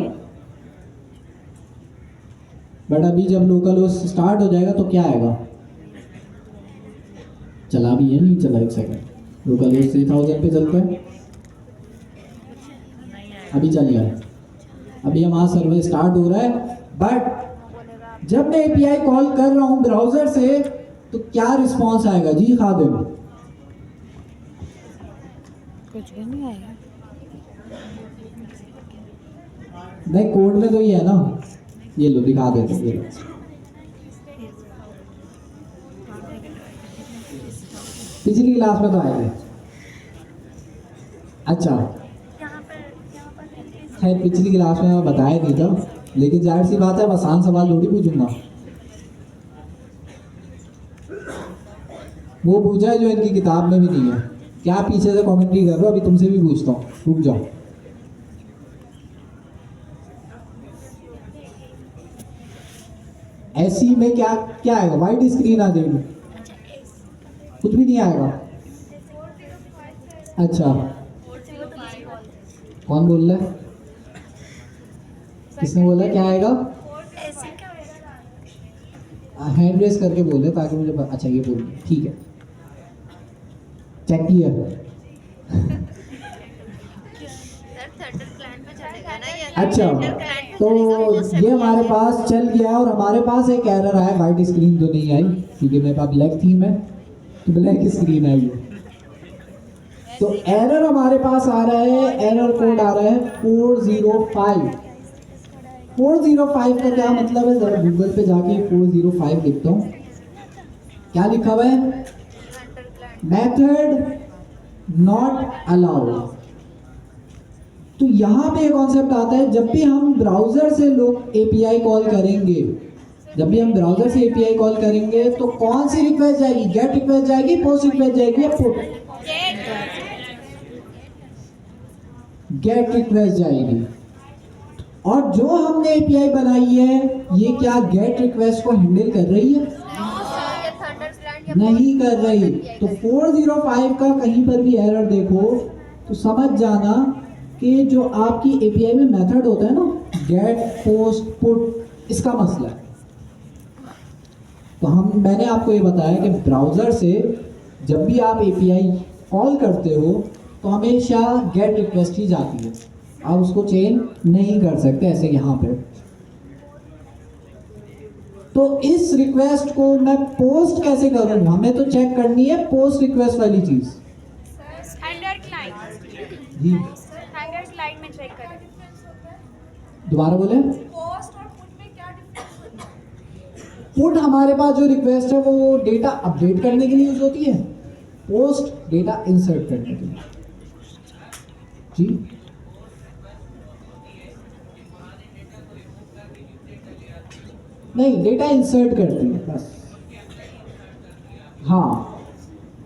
बट अभी जब लोकल होस्ट स्टार्ट हो जाएगा तो क्या आएगा? चला भी है, नहीं चला, एक सेकंड। लोकल होस्ट 3000 पे चलता है, अभी चल रहा है। अभी हमारा सर्वर स्टार्ट हो रहा है, बट जब मैं एपीआई कॉल कर रहा हूं ब्राउजर से तो क्या रिस्पॉन्स आएगा? जी खादिम, कुछ भी नहीं आएगा। नहीं कोड में तो ये है ना, ये लो दिखा देते हैं, ये लो। पिछली क्लास में तो आए थे। अच्छा खैर पिछली क्लास में मैं बताया नहीं था, लेकिन जाहिर सी बात है आसान सवाल थोड़ी पूछूंगा। वो पूछा है जो इनकी किताब में भी नहीं है। क्या पीछे से कमेंट्री कर रहे हो? अभी तुमसे भी पूछता हूँ, रुक जाओ। ऐसी में क्या क्या आएगा? वाइट स्क्रीन आ जाएगी, कुछ भी नहीं आएगा। अच्छा कौन बोल रहा है? किसने बोला? क्या आएगा? हैंड रेस करके बोले ताकि मुझे अच्छा ये बोल, ठीक है चेक किया। अच्छा तो ये हमारे पास चल गया और हमारे पास एक एरर आया, वाइट स्क्रीन तो नहीं आई क्योंकि मेरे पास ब्लैक थीम है, तो ब्लैक स्क्रीन आई है। तो एरर हमारे पास आ रहा है, एरर कोड आ रहा है 405। 405 का क्या मतलब है? जरा गूगल पे जाके 405 लिखता हूँ। क्या लिखा हुआ है? Method not allowed. तो यहाँ पे कॉन्सेप्ट आता है, जब भी हम ब्राउजर से लोग एपीआई कॉल करेंगे, जब भी हम ब्राउजर से एपीआई कॉल करेंगे तो कौन सी रिक्वेस्ट जाएगी? गेट रिक्वेस्ट जाएगी, पोस्ट रिक्वेस्ट जाएगी या पुट? गेट रिक्वेस्ट जाएगी। और जो हमने एपीआई बनाई है ये क्या गेट रिक्वेस्ट को हैंडल कर रही है? नहीं कर रही। तो 405 का कहीं पर भी एरर देखो तो समझ जाना कि जो आपकी एपीआई में मेथड होता है ना, गेट, पोस्ट, पुट, इसका मसला है। तो मैंने आपको ये बताया कि ब्राउजर से जब भी आप एपीआई कॉल करते हो तो हमेशा गेट रिक्वेस्ट ही जाती है, आप उसको चेंज नहीं कर सकते ऐसे यहाँ पे। तो इस रिक्वेस्ट को मैं पोस्ट कैसे करूँगा? हमें तो चेक करनी है पोस्ट रिक्वेस्ट वाली चीज। जी स्लाइड में चेक करें। दोबारा बोले। पोस्ट और पुट में क्या डिफरेंस? पुट हमारे पास जो रिक्वेस्ट है वो डेटा अपडेट करने के लिए यूज होती है, पोस्ट डेटा इंसर्ट करने के लिए। जी नहीं, डेटा इंसर्ट करती है बस। हाँ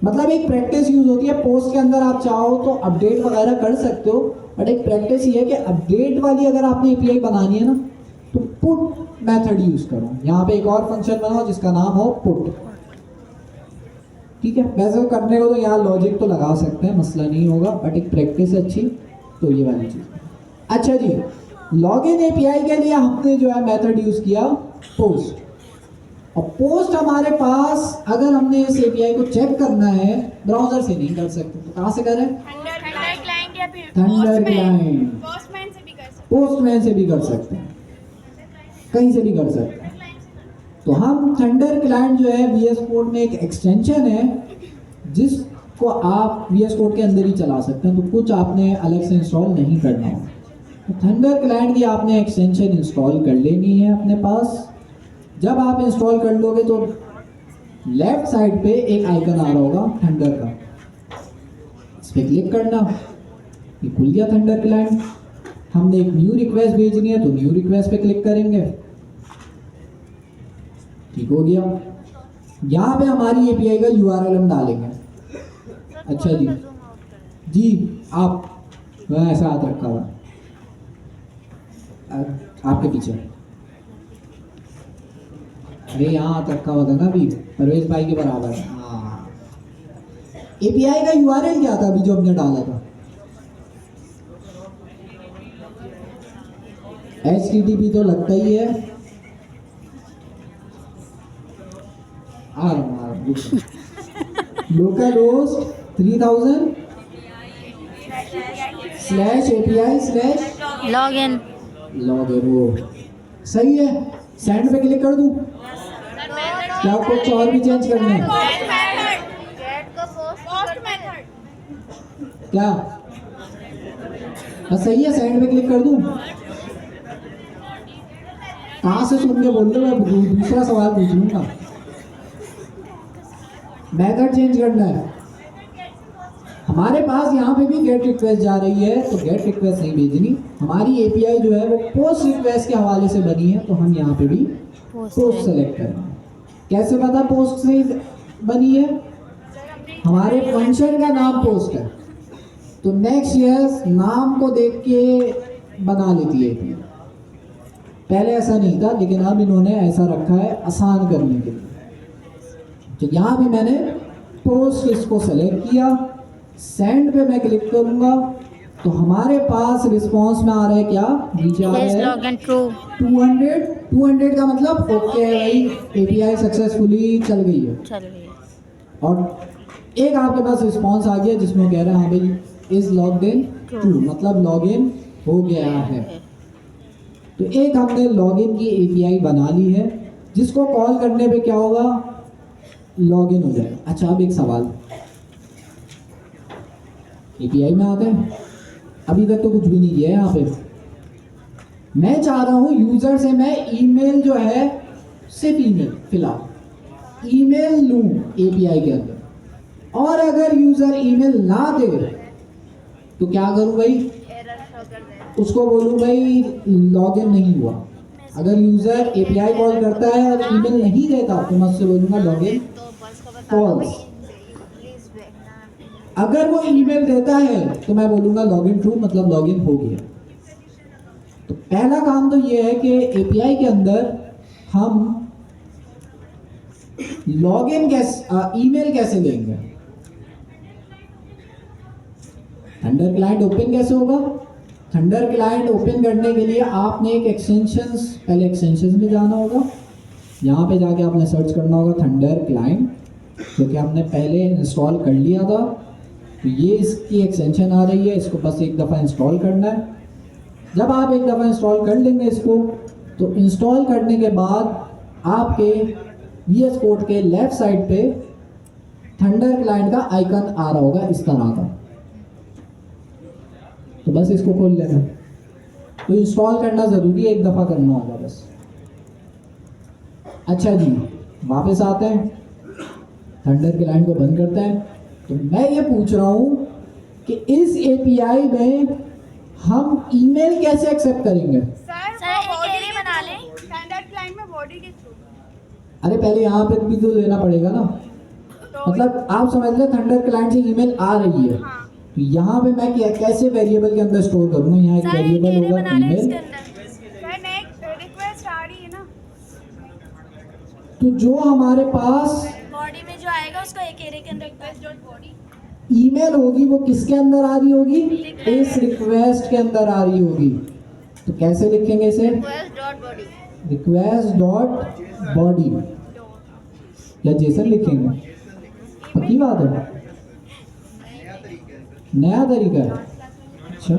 मतलब एक प्रैक्टिस यूज होती है। पोस्ट के अंदर आप चाहो तो अपडेट वगैरह कर सकते हो, बट एक प्रैक्टिस ये है कि अपडेट वाली अगर आपने एपीआई बनानी है ना तो पुट मेथड यूज करो। यहाँ पे एक और फंक्शन बनाओ जिसका नाम हो पुट। ठीक है, वैसे करने को तो यहाँ लॉजिक तो लगा सकते हैं, मसला नहीं होगा, बट एक प्रैक्टिस अच्छी तो ये वाली चीज़। अच्छा जी, लॉगिन एपीआई के लिए हमने जो है मेथड यूज किया पोस्ट। और पोस्ट हमारे पास अगर हमने इस एपीआई को चेक करना है ब्राउजर से नहीं कर सकते, तो कहाँ से करें? थंडर क्लाइंट या फिर थंडर क्लाइंट, पोस्टमैन से भी कर सकते पोस्टमैन से भी कर सकते हैं, कहीं से भी कर सकते हैं। तो हम थंडर क्लाइंट जो है वीएस कोड में एक एक्सटेंशन है जिसको आप वीएस कोड के अंदर ही चला सकते हैं, तो कुछ आपने अलग से इंस्टॉल नहीं करना होगा। तो थंडर क्लाइंट की आपने एक्सटेंशन इंस्टॉल कर लेनी है अपने पास। जब आप इंस्टॉल कर लोगे तो लेफ्ट साइड पे एक आइकन आ रहा होगा थंडर का, इस पर क्लिक करना, ये खुल गया थंडर क्लाइंट। हमने एक न्यू रिक्वेस्ट भेजनी है तो न्यू रिक्वेस्ट पे क्लिक करेंगे, ठीक हो गया। यहाँ पे हमारी एपीआई का यूआरएल हम डालेंगे। अच्छा जी, जी आप ऐसा हाथ रखा हुआ, आपके पीछे। अरे यहाँ रखा हुआ था ना अभी, परवेज भाई के बराबर है। हाँ, एपीआई का यूआरएल क्या था अभी जो हमने डाला था? HTTP तो लगता ही है। Local host 3000 /API/login login. वो सही है। सेंड पे क्लिक कर दूं? क्या कुछ और भी चेंज करना है पोस्ट मेथड क्या? बस सही है, सेंड पे क्लिक कर दूं? कहाँ से सुन के बोल रहे हो? मैं दूसरा सवाल पूछ लूंगा। मेथड चेंज करना है। हमारे पास यहाँ पे भी गेट रिक्वेस्ट जा रही है, तो गेट रिक्वेस्ट नहीं भेजनी। हमारी एपीआई जो है वो पोस्ट रिक्वेस्ट के हवाले से बनी है, तो हम यहाँ पे भी पोस्ट सेलेक्ट करेंगे। कैसे पता पोस्ट से बनी है? हमारे फंक्शन का नाम पोस्ट है, तो नेक्स्ट नाम को देख के बना लेती है एपीआई। पहले ऐसा नहीं था, लेकिन अब इन्होंने ऐसा रखा है आसान करने के लिए। तो यहाँ भी मैंने पोस्ट इसको सेलेक्ट किया, सेंड पे मैं क्लिक करूंगा तो हमारे पास रिस्पांस में आ रहा है क्या? नीचे आ रहा है लॉगिन ट्रू। 200 का मतलब ओके भाई, एपीआई सक्सेसफुली चल गई है। चल गई। और एक आपके पास रिस्पांस आ गया जिसमें कह रहा है हाँ भाई इज लॉग्ड इन ट्रू, मतलब लॉगिन हो गया है। तो एक हमने लॉगिन की एपीआई बना ली है, जिसको कॉल करने पे क्या होगा? लॉगिन हो जाएगा। अच्छा, अब एक सवाल, एपीआई में आते हैं। अभी तक तो कुछ भी नहीं किया है यहाँ पे। मैं चाह रहा हूँ यूजर से मैं ईमेल जो है, सिर्फ ईमेल, फिलहाल ईमेल लूँ एपीआई के अंदर, और अगर यूजर ईमेल ना दे तो क्या करूँ भाई? उसको बोलूँ भाई लॉगिन नहीं हुआ। अगर यूजर एपीआई कॉल करता है और ईमेल नहीं देता तो मैं उससे बोलूँगा लॉगिन फॉल्स। अगर वो ईमेल देता है तो मैं बोलूँगा लॉगिन ट्रू, मतलब लॉगिन हो गया। तो पहला काम तो ये है कि एपीआई के अंदर हम लॉगिन ईमेल कैसे लेंगे? थंडर क्लाइंट ओपन कैसे होगा? थंडर क्लाइंट ओपन करने के लिए आपने एक पहले एक्सटेंशंस में जाना होगा। यहाँ पे जाके आपने सर्च करना होगा थंडर क्लाइंट, क्योंकि हमने पहले इंस्टॉल कर लिया था। तो ये इसकी एक्सटेंशन आ रही है, इसको बस एक दफ़ा इंस्टॉल करना है। जब आप एक दफ़ा इंस्टॉल कर लेंगे इसको, तो इंस्टॉल करने के बाद आपके VS कोड के लेफ्ट साइड पे थंडर क्लाइंट का आइकन आ रहा होगा इस तरह का। तो बस इसको खोल लेना। तो इंस्टॉल करना ज़रूरी है, एक दफ़ा करना होगा बस। अच्छा जी, वापस आते हैं, थंडर क्लाइंट को बंद करते हैं। तो मैं ये पूछ रहा हूँ कि इस एपीआई में हम ईमेल कैसे एक्सेप्ट करेंगे? सर बॉडी बना लें स्टैंडर्ड क्लाइंट में बॉडी के थ्रू। अरे पहले यहाँ पे भी तो लेना पड़ेगा ना। तो मतलब आप समझ लें थंडर क्लाइंट से ईमेल आ रही है, हाँ। तो यहाँ पे मैं कैसे वेरिएबल के अंदर स्टोर करूँगा? यहाँ एक वेरिएबल होगा ईमेल, सर नेक्स्ट रिक्वेस्ट आ रही है ना, तो जो हमारे पास बॉडी में जो आएगा उसको एक एरे के अंदर रिक्वेस्ट डॉट बॉडी ईमेल होगी वो किसके अंदर आ रही होगी? इस रिक्वेस्ट के अंदर आ रही होगी। तो कैसे लिखेंगे इसे? रिक्वेस्ट डॉट बॉडी या जैसे लिखेंगे? पक्की बात है, नया तरीका है। अच्छा,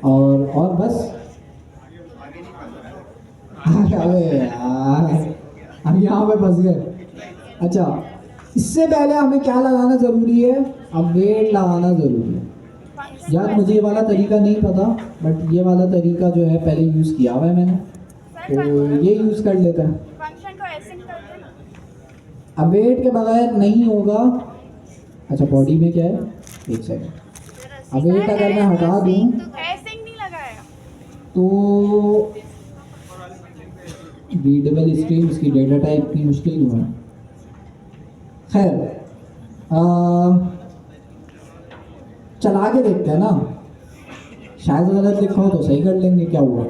और बस अबे यार, हम यहाँ पे फंस गए। अच्छा, इससे पहले हमें क्या लगाना ज़रूरी है? अवेट लगाना ज़रूरी है। यार मुझे ये वाला तरीका नहीं पता, बट ये वाला तरीका जो है पहले यूज़ किया हुआ है मैंने, तो ये यूज़ कर लेते हैं। फंक्शन को एसिंग करते हैं। अवेट के बगैर नहीं होगा। अच्छा, बॉडी में क्या है? एक सेकंड, अवेट अगर मैं हटा दूँ एसिंग नहीं लगाया तो रीडेबल स्ट्रीम, इसकी डेटा टाइप की मुश्किल क्यों है? खैर, चला के देखते हैं ना, शायद गलत लिखा हो तो सही कर लेंगे, क्या हुआ।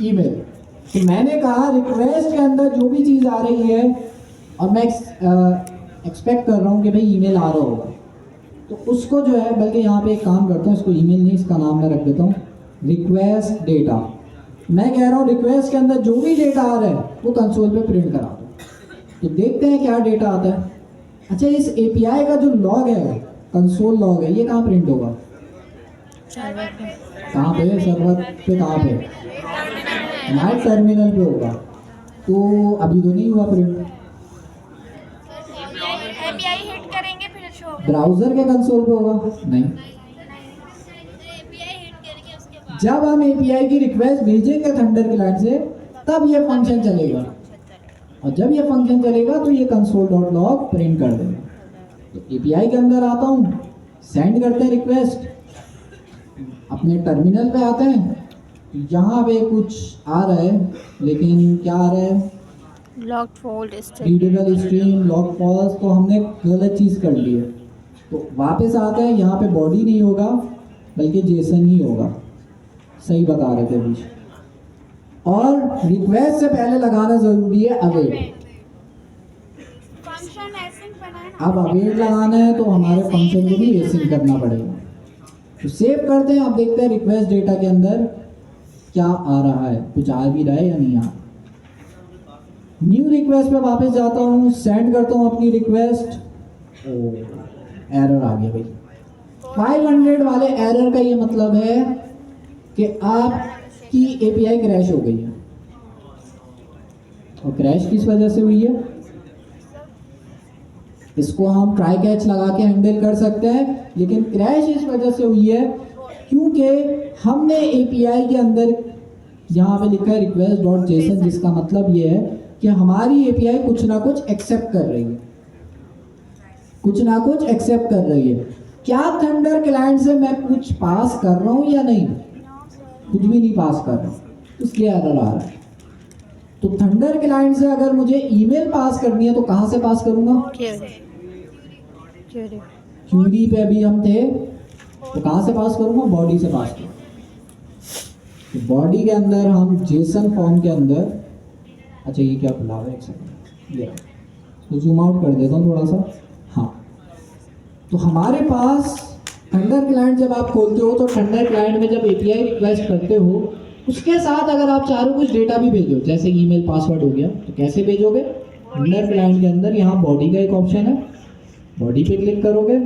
ईमेल। तो मैंने कहा रिक्वेस्ट के अंदर जो भी चीज़ आ रही है और मैं एक्सपेक्ट कर रहा हूँ कि भाई ईमेल आ रहा होगा, तो उसको जो है, बल्कि यहाँ पे एक काम करता हूँ, इसको ईमेल नहीं, इसका नाम मैं रख देता हूँ रिक्वेस्ट डेटा। मैं कह रहा हूँ रिक्वेस्ट के अंदर जो भी डेटा आ रहा है वो कंसोल पे प्रिंट करा दो। तो देखते हैं क्या डेटा आता है। अच्छा, इस एपीआई का जो लॉग है, कंसोल लॉग है, ये कहाँ प्रिंट होगा? कहाँ पे? सर्वर पे कहाँ पे? हमारे टर्मिनल पे होगा। तो अभी तो नहीं हुआ प्रिंट। एपीआई हिट करेंगे फिर शो होगा। ब्राउजर के कंसोल पे होगा? नहीं। जब हम एपीआई की रिक्वेस्ट भेजेंगे थंडर क्लाइंट से, तब ये फंक्शन चलेगा, और जब ये फंक्शन चलेगा तो ये console.log प्रिंट कर देगा। तो एपीआई के अंदर आता हूँ, सेंड करते हैं रिक्वेस्ट, अपने टर्मिनल पे आते हैं, यहाँ पे कुछ आ रहा है, लेकिन क्या आ रहा है? Locked fold readable stream log false, तो हमने गलत चीज़ कर ली है। तो वापस आते हैं, यहाँ पे बॉडी नहीं होगा बल्कि जेसन ही होगा, सही बता रहे थे बीच। और रिक्वेस्ट से पहले लगाना जरूरी है अवेट। फंक्शन एसिंक बनाए। अब अवेट लगाना है तो हमारे फंक्शन को भी एसिंक करना पड़ेगा। तो सेव करते हैं, आप देखते हैं रिक्वेस्ट डेटा के अंदर क्या आ रहा है, कुछ आ भी रहा है या नहीं आ रहा। न्यू रिक्वेस्ट पे वापस जाता हूँ, सेंड करता हूँ अपनी रिक्वेस्ट। एरर आ गया भाई। 500 वाले एरर का ये मतलब है कि आपकी एपीआई क्रैश हो गई है। और क्रैश किस वजह से हुई है? इसको हम ट्राई कैच लगा के हैंडल कर सकते हैं, लेकिन क्रैश इस वजह से हुई है क्योंकि हमने एपीआई के अंदर यहाँ पे लिखा है request.json, जिसका मतलब ये है कि हमारी एपीआई कुछ ना कुछ एक्सेप्ट कर रही है, कुछ ना कुछ एक्सेप्ट कर रही है। क्या थंडर क्लाइंट से मैं कुछ पास कर रहा हूँ या नहीं? कुछ भी नहीं पास कर रहा हूँ, इसलिए एरर आ रहा है। तो थंडर क्लाइंट से अगर मुझे ईमेल पास करनी है तो कहाँ से पास करूँगा? क्यूरी पे अभी हम थे, तो कहाँ से पास करूँगा? बॉडी से पास करूँगा। तो बॉडी के अंदर हम जेसन फॉर्म के अंदर, अच्छा ये क्या बुला रहा है, एक सेकंड, ये तो जूम आउट कर देता हूँ थोड़ा सा। हाँ, तो हमारे पास थंडर क्लाइंट जब आप खोलते हो तो थंडर क्लाइंट में जब एपीआई रिक्वेस्ट करते हो, उसके साथ अगर आप चाहो कुछ डेटा भी भेजो, जैसे ईमेल पासवर्ड हो गया, तो कैसे भेजोगे? थंडर क्लाइंट के अंदर यहाँ बॉडी का एक ऑप्शन है, बॉडी पे क्लिक करोगे।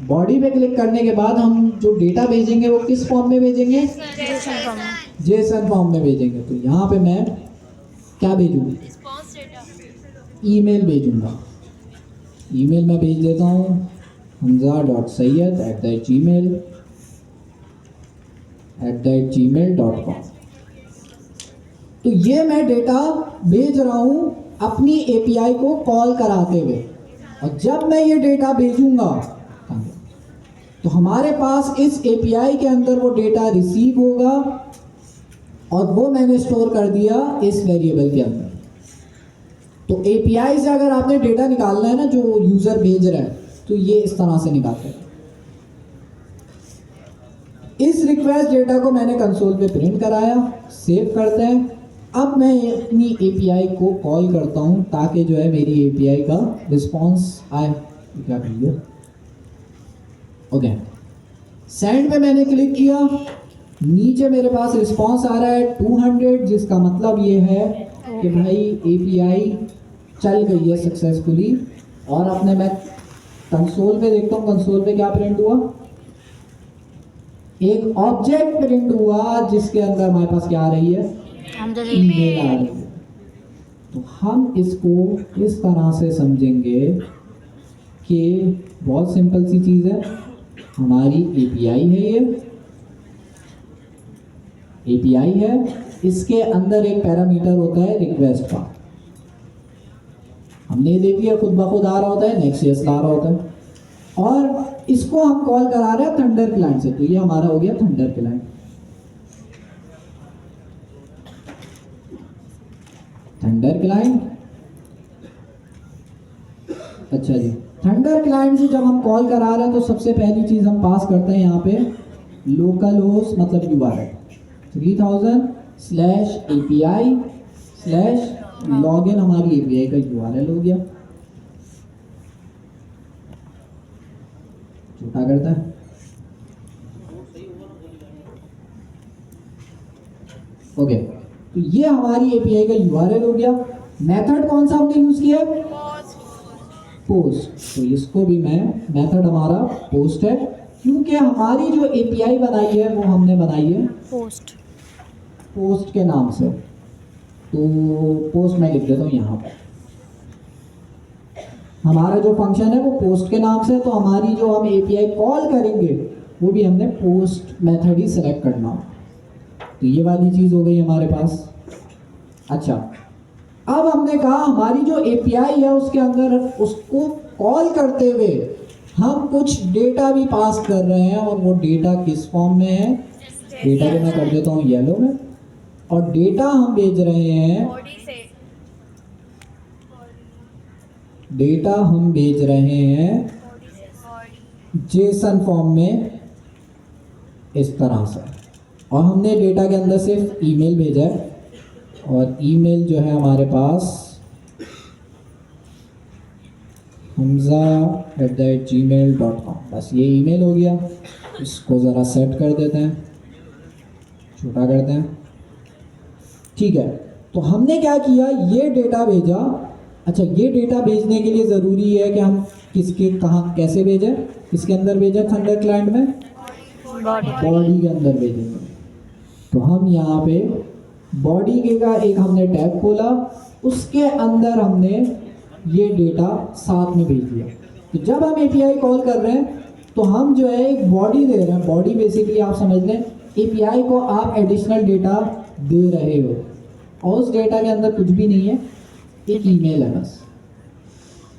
बॉडी पे क्लिक करने के बाद हम जो डेटा भेजेंगे वो किस फॉर्म में भेजेंगे? जेसन फॉर्म में भेजेंगे। तो यहाँ पे मैं क्या भेजूँगा? ईमेल भेजूँगा। ईमेल मैं भेज देता हूँ hamza.sayyed@gmail.com। तो ये मैं डेटा भेज रहा हूँ अपनी एपीआई को कॉल कराते हुए, और जब मैं ये डेटा भेजूंगा तो हमारे पास इस एपीआई के अंदर वो डेटा रिसीव होगा, और वो मैंने स्टोर कर दिया इस वेरिएबल के अंदर। तो एपीआई से अगर आपने डेटा निकालना है ना, जो यूजर भेज रहा है, तो ये इस तरह से निकालते हैं। इस रिक्वेस्ट डेटा को मैंने कंसोल पे प्रिंट कराया, सेव करते हैं। अब मैं अपनी एपीआई को कॉल करता हूं ताकि जो है मेरी एपीआई का रिस्पांस आए। क्या करिए, ओके, सेंड पे मैंने क्लिक किया, नीचे मेरे पास रिस्पांस आ रहा है 200, जिसका मतलब ये है कि भाई एपीआई चल गई है सक्सेसफुली। और अपने मैं कंसोल पे देखता हूँ, कंसोल पे क्या प्रिंट हुआ? एक ऑब्जेक्ट प्रिंट हुआ जिसके अंदर हमारे पास क्या आ रही है? ईमेल आ रही है। तो हम इसको इस तरह से समझेंगे कि बहुत सिंपल सी चीज़ है, हमारी एपीआई है, ये एपीआई है, इसके अंदर एक पैरामीटर होता है रिक्वेस्ट का, हमने देख लिया खुद ब खुद आ रहा होता है, नेक्स्ट ला रहा होता है, और इसको हम कॉल करा रहे हैं थंडर क्लाइंट से। तो ये हमारा हो गया थंडर क्लाइंट। थंडर क्लाइंट, अच्छा जी, थंडर क्लाइंट से जब हम कॉल करा रहे हैं तो सबसे पहली चीज हम पास करते हैं यहाँ पे लोकल होस्ट मतलब URL 3000 slash API slash login हमारी API का URL हो गया। छोटा करता है, ओके। तो ये हमारी API का URL हो गया। मेथड कौन सा हमने यूज किया है? पोस्ट। तो इसको भी मैं, मेथड हमारा पोस्ट है, क्योंकि हमारी जो API बनाई है वो हमने बनाई है पोस्ट के नाम से। तो पोस्ट मैं लिख देता हूँ यहाँ पर। हमारा जो फंक्शन है वो पोस्ट के नाम से, तो हमारी जो हम API कॉल करेंगे वो भी हमने पोस्ट मेथड ही सेलेक्ट करना। तो ये वाली चीज़ हो गई हमारे पास। अच्छा, अब हमने कहा हमारी जो API है उसके अंदर उसको कॉल करते हुए हम कुछ डेटा भी पास कर रहे हैं, और वो डेटा किस फॉर्म में है? डेटा को मैं कर देता हूँ येलो में, और डेटा हम भेज रहे हैं, बॉडी से डेटा हम भेज रहे हैं जेसन फॉर्म में इस तरह से। और हमने डेटा के अंदर सिर्फ ईमेल भेजा है, और ईमेल जो है हमारे पास hamza@gmail.com, बस ये ईमेल हो गया। इसको ज़रा सेट कर देते हैं, छोटा करते हैं, ठीक है। तो हमने क्या किया, ये डेटा भेजा। अच्छा, ये डेटा भेजने के लिए ज़रूरी है कि हम किसके कहाँ कैसे भेजें, किसके अंदर भेजें? थंडर क्लाइंट में बॉडी के अंदर भेजेंगे। तो हम यहाँ पे बॉडी के का एक हमने टैब खोला, उसके अंदर हमने ये डेटा साथ में भेज दिया। तो जब हम API कॉल कर रहे हैं तो हम जो है एक बॉडी दे रहे हैं। बॉडी बेसिकली आप समझ लें API को आप एडिशनल डेटा दे रहे हो, और उस डेटा के अंदर कुछ भी नहीं है, एक ईमेल है बस।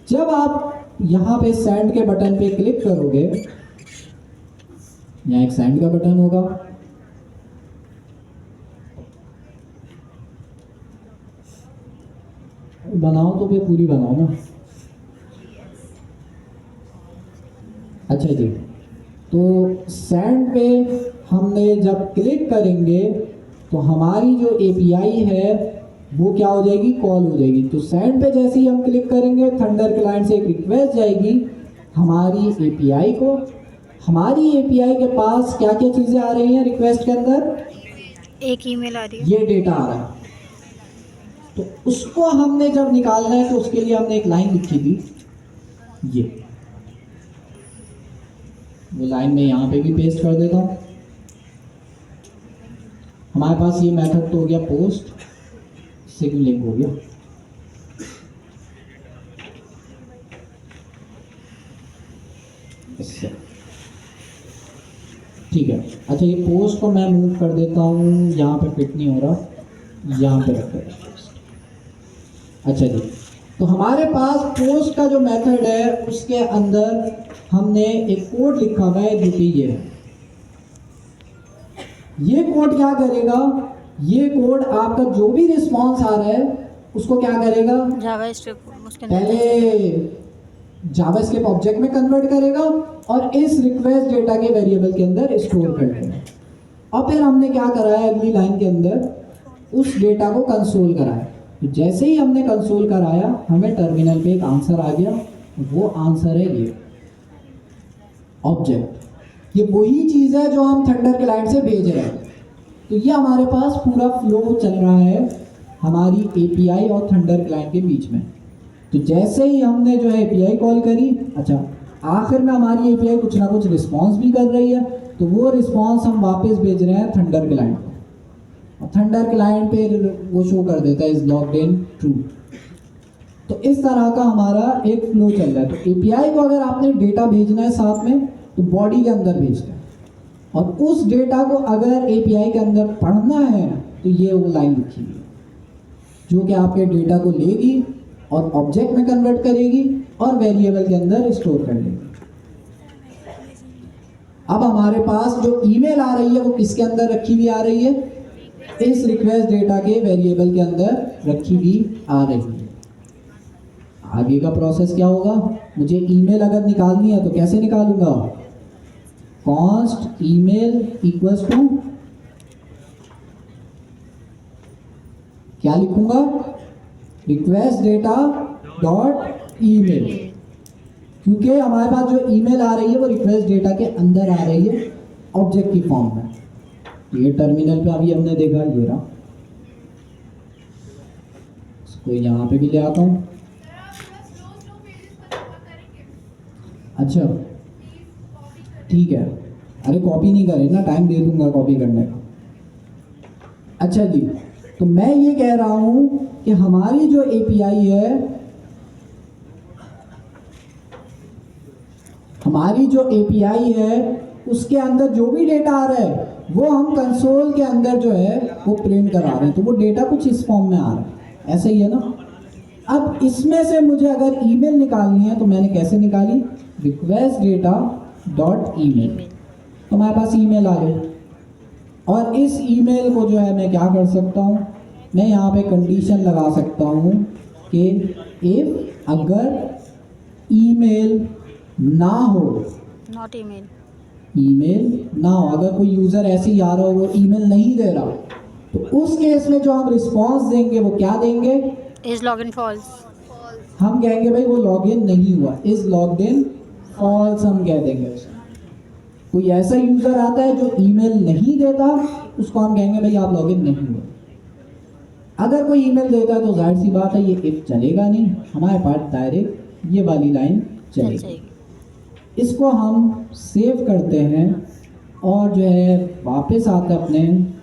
जब आप यहाँ पे सेंड के बटन पे क्लिक करोगे, यहाँ एक सेंड का बटन होगा, बनाओ तो फिर पूरी बनाओ ना। अच्छा जी, तो सेंड पे हमने जब क्लिक करेंगे तो हमारी जो API है वो क्या हो जाएगी? कॉल हो जाएगी। तो सेंड पे जैसे ही हम क्लिक करेंगे, थंडर क्लाइंट से एक रिक्वेस्ट जाएगी हमारी API को। हमारी API के पास क्या क्या चीज़ें आ रही हैं रिक्वेस्ट के अंदर? एक ईमेल आ रही है, ये डेटा आ रहा है। तो उसको हमने जब निकालना है तो उसके लिए हमने एक लाइन लिखी थी, ये वो लाइन में यहाँ पे भी पेस्ट कर देता हूँ। हमारे पास ये मेथड तो हो गया पोस्ट, सिग्नल लिंक हो गया। इससे ठीक है। अच्छा, ये पोस्ट को मैं मूव कर देता हूँ, यहाँ पे फिट नहीं हो रहा, यहाँ पे रख देता हूँ। अच्छा जी, तो हमारे पास पोस्ट का जो मेथड है उसके अंदर हमने एक कोड लिखा हुआ है जो कि ये है। ये कोड क्या करेगा? ये कोड आपका जो भी रिस्पॉन्स आ रहा है उसको क्या करेगा? पहले जावास्क्रिप्ट ऑब्जेक्ट में कन्वर्ट करेगा और इस रिक्वेस्ट डेटा के वेरिएबल के अंदर स्टोर कर देगा। और फिर हमने क्या करा है, अगली लाइन के अंदर उस डेटा को कंसोल कराया। तो जैसे ही हमने कंसोल कराया हमें टर्मिनल पे एक आंसर आ गया, वो आंसर है ये ऑब्जेक्ट। ये वही चीज़ है जो हम थंडर क्लाइंट से भेज रहे हैं। तो ये हमारे पास पूरा फ्लो चल रहा है हमारी API और थंडर क्लाइंट के बीच में। तो जैसे ही हमने जो है API कॉल करी, अच्छा आखिर में हमारी API कुछ ना कुछ रिस्पॉन्स भी कर रही है, तो वो रिस्पॉन्स हम वापस भेज रहे हैं थंडर क्लाइंट को। थंडर क्लाइंट पे वो शो कर देता है इज लॉग्ड इन ट्रू। तो इस तरह का हमारा एक फ्लो चल रहा है। तो API को अगर आपने डेटा भेजना है साथ में तो बॉडी के अंदर भेजना है, और उस डेटा को अगर API के अंदर पढ़ना है तो ये वो लाइन लिखी हुई है जो कि आपके डेटा को लेगी और ऑब्जेक्ट में कन्वर्ट करेगी और वेरिएबल के अंदर स्टोर कर लेगी। अब हमारे पास जो ईमेल आ रही है वो किसके अंदर रखी हुई आ रही है? इस रिक्वेस्ट डेटा के वेरिएबल के अंदर रखी हुई आ रही है। आगे का प्रोसेस क्या होगा? मुझे ईमेल अगर निकालनी है तो कैसे निकालूंगा? कॉन्स्ट ईमेल इक्वल्स टू क्या लिखूंगा? रिक्वेस्ट डेटा डॉट ईमेल, क्योंकि हमारे पास जो ईमेल आ रही है वो रिक्वेस्ट डेटा के अंदर आ रही है ऑब्जेक्ट की फॉर्म में। ये टर्मिनल पे अभी हमने देखा, ये रहा। इसको यहाँ पे भी ले आता हूँ। अच्छा ठीक है, अरे कॉपी नहीं करे ना, टाइम दे दूंगा कॉपी करने का। अच्छा जी, तो मैं ये कह रहा हूँ कि हमारी जो एपीआई है, हमारी जो एपीआई है उसके अंदर जो भी डेटा आ रहा है वो हम कंसोल के अंदर जो है वो प्रिंट करा रहे हैं, तो वो डेटा कुछ इस फॉर्म में आ रहा है, ऐसे ही है ना। अब इसमें से मुझे अगर ईमेल निकालनी है तो मैंने कैसे निकाली? रिक्वेस्ट डेटा डॉट ईमेल, तो हमारे पास ईमेल आ गई। और इस ईमेल को जो है मैं क्या कर सकता हूँ, मैं यहाँ पे कंडीशन लगा सकता हूँ कि इफ अगर ईमेल ना हो, नॉट ईमेल, ईमेल ना हो, अगर कोई यूज़र ऐसे ही आ रहा हो वो ईमेल नहीं दे रहा, तो उस केस में जो हम रिस्पॉन्स देंगे वो क्या देंगे? Is login false. हम कहेंगे भाई वो लॉगिन नहीं हुआ, इज लॉग्ड इन फॉल्स हम कह देंगे उसे। कोई ऐसा यूज़र आता है जो ईमेल नहीं देता, उसको हम कहेंगे भाई आप लॉगिन नहीं हुए। अगर कोई ईमेल देता है तो जाहिर सी बात है ये इफ चलेगा नहीं, हमारे पास डायरेक्ट ये वाली लाइन चलेगी। इसको हम सेव करते हैं और जो है वापस आते हैं अपने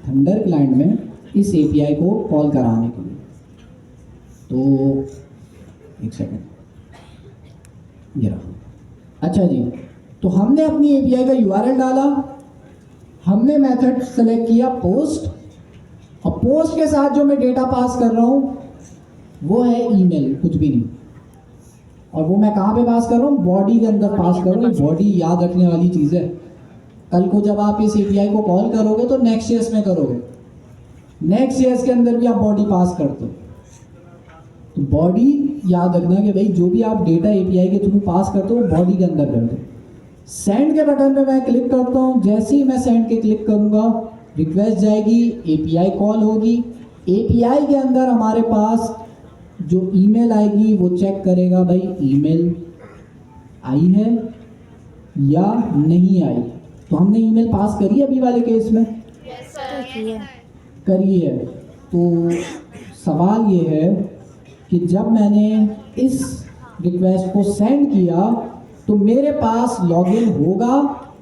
थंडर क्लाइंट में इस एपीआई को कॉल कराने के लिए। तो एक सेकंड, ये रहा। अच्छा जी, तो हमने अपनी एपीआई का यूआरएल डाला, हमने मेथड सेलेक्ट किया पोस्ट, और पोस्ट के साथ जो मैं डेटा पास कर रहा हूँ वो है ईमेल, कुछ भी नहीं। और वो मैं कहाँ पे पास कर रहा हूँ? बॉडी के अंदर पास कर रहा हूँ। बॉडी याद रखने वाली चीज़ है। कल को जब आप इस एपीआई को कॉल करोगे तो नेक्स्ट जेएस में करोगे, नेक्स्ट जेएस के अंदर भी आप बॉडी पास करते हो, तो बॉडी याद रखना कि भाई जो भी आप डेटा एपीआई के थ्रू पास करते हो बॉडी के अंदर कर दो। सेंड के बटन पे मैं क्लिक करता हूँ, जैसे ही मैं सेंड के क्लिक करूँगा रिक्वेस्ट जाएगी, एपीआई कॉल होगी। एपीआई के अंदर हमारे पास जो ईमेल आएगी वो चेक करेगा भाई ईमेल आई है या नहीं आई। तो हमने ईमेल पास करी है अभी वाले केस में, करी है। तो सवाल ये है कि जब मैंने इस रिक्वेस्ट को सेंड किया तो मेरे पास लॉगिन होगा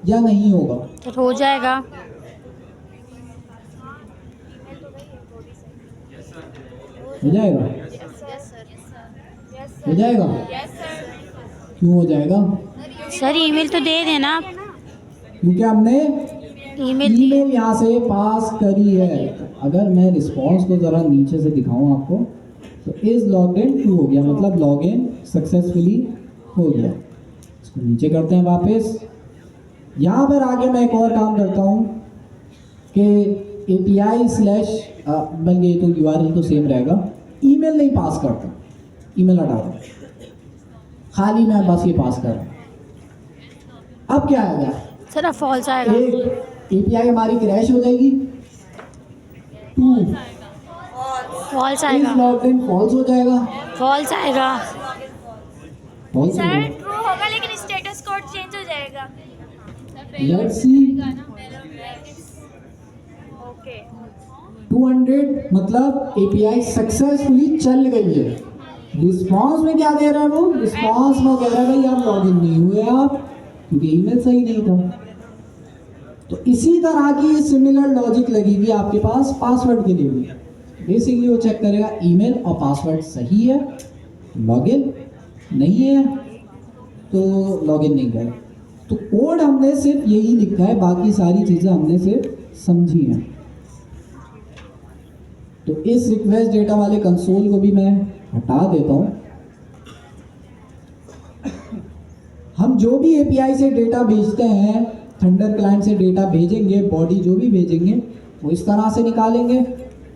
या नहीं होगा? तो हो जाएगा। हो जाएगा, हो जाएगा। क्यों हो जाएगा? सर ईमेल तो दे देना आप। क्योंकि हमने ईमेल ईमेल यहाँ से पास करी है। अगर मैं रिस्पॉन्स को ज़रा नीचे से दिखाऊं आपको, तो इज लॉग्ड इन ट्रू हो गया, मतलब लॉगिन सक्सेसफुली हो गया। इसको नीचे करते हैं वापस। यहाँ पर आगे मैं एक और काम करता हूँ कि API स्लैश, बल्कि तो URL तो सेम रहेगा, ईमेल नहीं पास करता, ईमेल हटा दो, खाली मैं बस ये पास कर रहा हूँ। अब क्या आएगा? सर अब फॉल्स आएगा। एक API हमारी क्रैश हो जाएगी, 2 फॉल्स इज आएगा, लॉग्ड इन फॉल्स हो जाएगा, फॉल्स आएगा। फॉल्स सर होगा। ट्रू होगा लेकिन स्टेटस कोड चेंज हो जाएगा। लेट्स सी, ओके 200 मतलब API सक्सेसफुली चल गई है। रिस्पॉन्स में क्या दे रहा है वो? रिस्पॉन्स में कह रहा है भाई आप लॉगिन नहीं हुए आप, क्योंकि ईमेल सही नहीं था। तो इसी तरह की सिमिलर लॉजिक लगेगी आपके पास पासवर्ड के लिए भी। बेसिकली वो चेक करेगा ईमेल और पासवर्ड सही है, लॉगिन नहीं है तो लॉगिन नहीं करें। तो कोड हमने सिर्फ यही लिखा है, बाकी सारी चीज़ें हमने सिर्फ समझी हैं। तो इस रिक्वेस्ट डेटा वाले कंसोल को भी मैं हटा देता हूँ। हम जो भी API से डेटा भेजते हैं, थंडर क्लाइंट से डेटा भेजेंगे, बॉडी जो भी भेजेंगे वो इस तरह से निकालेंगे,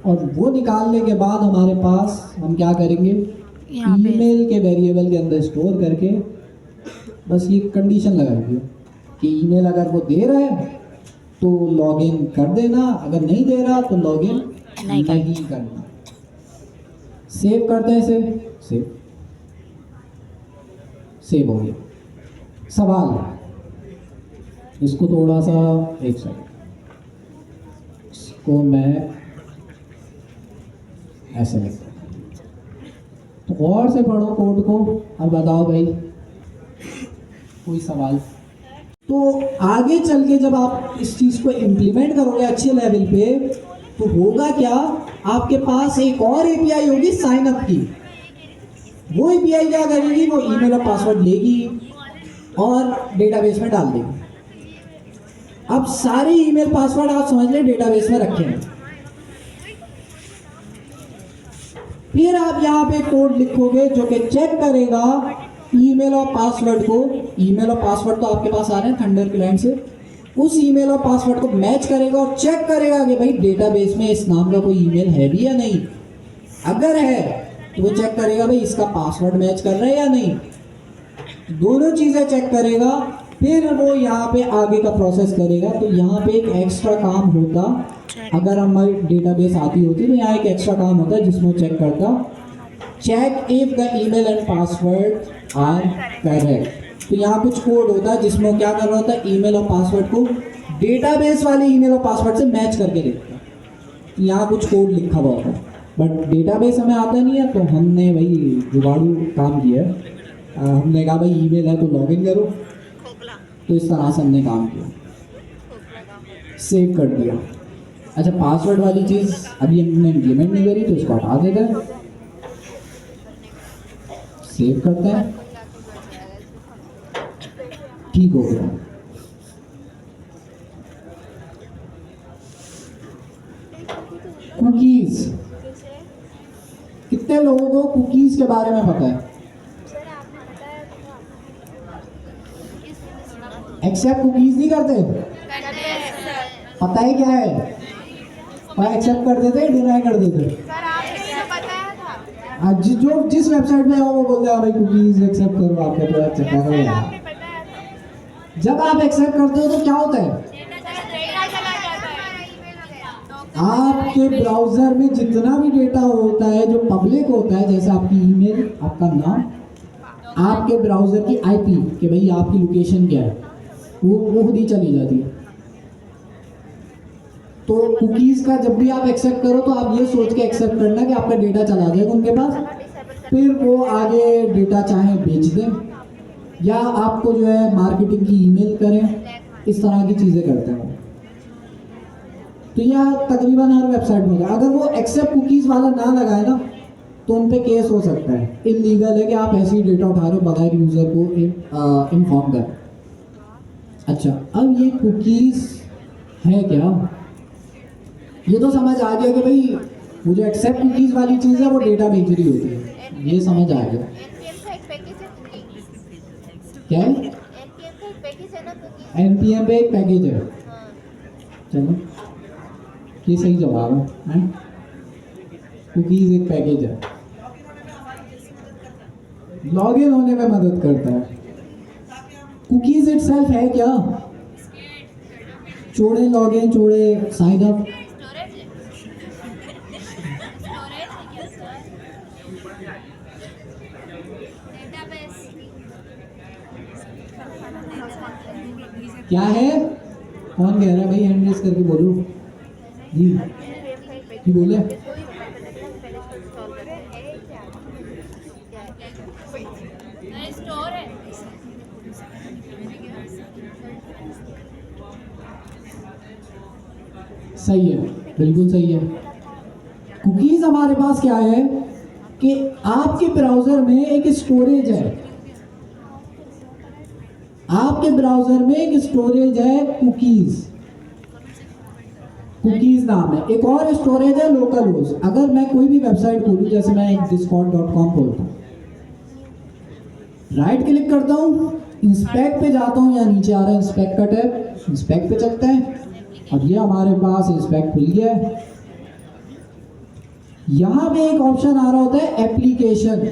और वो निकालने के बाद हमारे पास हम क्या करेंगे, यहाँ पे ईमेल के वेरिएबल के अंदर स्टोर करके बस ये कंडीशन लगाएंगे कि ईमेल अगर वो दे रहा है तो लॉगिन कर देना, अगर नहीं दे रहा तो लॉगिन नहीं नहीं करना। सेव करते हैं इसे, सेव हो गया। सवाल, इसको थोड़ा सा, एक सेकंड, इसको मैं ऐसे लिखता हूँ, तो और से पढ़ो कोड को। अब बताओ भाई, कोई सवाल? तो आगे चल के जब आप इस चीज़ को इम्प्लीमेंट करोगे अच्छे लेवल पे, तो होगा क्या, आपके पास एक और एपीआई होगी साइन अप की। वो एपीआई क्या करेगी, वो ईमेल और पासवर्ड लेगी और डेटाबेस में डाल देगी। अब सारे ईमेल पासवर्ड आप समझ लें डेटाबेस में रखे हैं। फिर आप यहाँ पे कोड लिखोगे जो कि चेक करेगा ईमेल और पासवर्ड को। ईमेल और पासवर्ड तो आपके पास आ रहे हैं थंडर क्लाइंट से। उस ईमेल और पासवर्ड को मैच करेगा और चेक करेगा कि भाई डेटाबेस में इस नाम का कोई ईमेल है भी या नहीं। अगर है तो वो चेक करेगा भाई इसका पासवर्ड मैच कर रहा है या नहीं। दोनों चीज़ें चेक करेगा, फिर वो यहाँ पे आगे का प्रोसेस करेगा। तो यहाँ पे एक एक्स्ट्रा काम होता, अगर हमारी डेटाबेस आती होती तो यहाँ एक एक्स्ट्रा काम होता है जिसमें चेक करता, check if the email and password are correct. तो यहाँ कुछ कोड होता है जिसमें क्या कर रहा होता है, ईमेल और पासवर्ड को डेटाबेस वाले ईमेल और पासवर्ड से मैच करके देखता है। तो यहाँ कुछ कोड लिखा हुआ होता है, बट डेटाबेस हमें आता नहीं है, तो हमने भाई जुगाड़ू काम किया है। हमने कहा भाई ईमेल है तो लॉगिन करो, तो इस तरह से हमने काम किया, सेव कर दिया। अच्छा, पासवर्ड वाली चीज़ अभी हमने इम्प्लीमेंट नहीं करी तो इसको हटा देते हैं, सेव करते हैं, ठीक हो गया। कुकीज, कितने लोगों को कुकीज के बारे में पता है? एक्सेप्ट कुकीज नहीं करते? पता है क्या है? और एक्सेप्ट कर देते, डिनाई कर देते। सर आपने तो बताया था। जो जिस वेबसाइट में हो वो बोलते हैं भाई कुकीज एक्सेप्ट करो, आपके तो चेक करो सर यार। आपने बताया था। जब आप एक्सेप्ट करते हो तो क्या होता है, डेटा चला जाता है। आपके ब्राउजर में जितना भी डेटा होता है जो पब्लिक होता है, जैसे आपकी ईमेल, आपका नाम, आपके ब्राउजर की आईपी कि भाई आपकी लोकेशन क्या है, वो खुद ही चली जाती है। तो कुकीज़ का जब भी आप एक्सेप्ट करो तो आप ये सोच के एक्सेप्ट करना कि आपका डेटा चला जाएगा उनके पास, फिर वो आगे डेटा चाहे बेच दें या आपको जो है मार्केटिंग की ईमेल करें, इस तरह की चीज़ें करते हैं। तो यह तकरीबन हर वेबसाइट में होगा। अगर वो एक्सेप्ट कुकीज़ वाला ना लगाए ना तो उन पे केस हो सकता है, इलीगल है कि आप ऐसे ही डेटा उठा रहे हो बगैर यूज़र को इन्फॉर्म करें। अच्छा, अब ये कुकीज़ है क्या, ये तो समझ आ गया कि भाई वो जो एक्सेप्ट कुकीज़ वाली चीज़ है वो डेटा बेच रही होती है, ये समझ आ गया। क्या है? NPM पे एक पैकेज है। चलो, ये सही जवाब है। कुकीज़ एक पैकेज है, लॉगिन होने में मदद करता है। कुकीज़ इटसेल्फ है क्या, छोड़े लॉगिन, छोड़े साइन अप। क्या है, कौन कह रहा है भाई, हैंड रेस करके बोलो जी, की बोले। सही है, बिल्कुल सही है। कुकीज़ हमारे पास क्या है कि आपके ब्राउज़र में एक स्टोरेज है, आपके ब्राउज़र में एक स्टोरेज है कुकीज़, कुकीज़ नाम है। एक और स्टोरेज है लोकल होस्ट। अगर मैं कोई भी वेबसाइट खोलूँ, जैसे मैं discord.com खोलता हूँ, राइट क्लिक करता हूँ, इंस्पेक्ट पे जाता हूँ, या नीचे आ रहा है इंस्पेक्ट का टैब, इंस्पेक्ट पे चलते हैं और ये हमारे पास इंस्पेक्ट खुल गया है। यहाँ पे एक ऑप्शन आ रहा होता है एप्लीकेशन।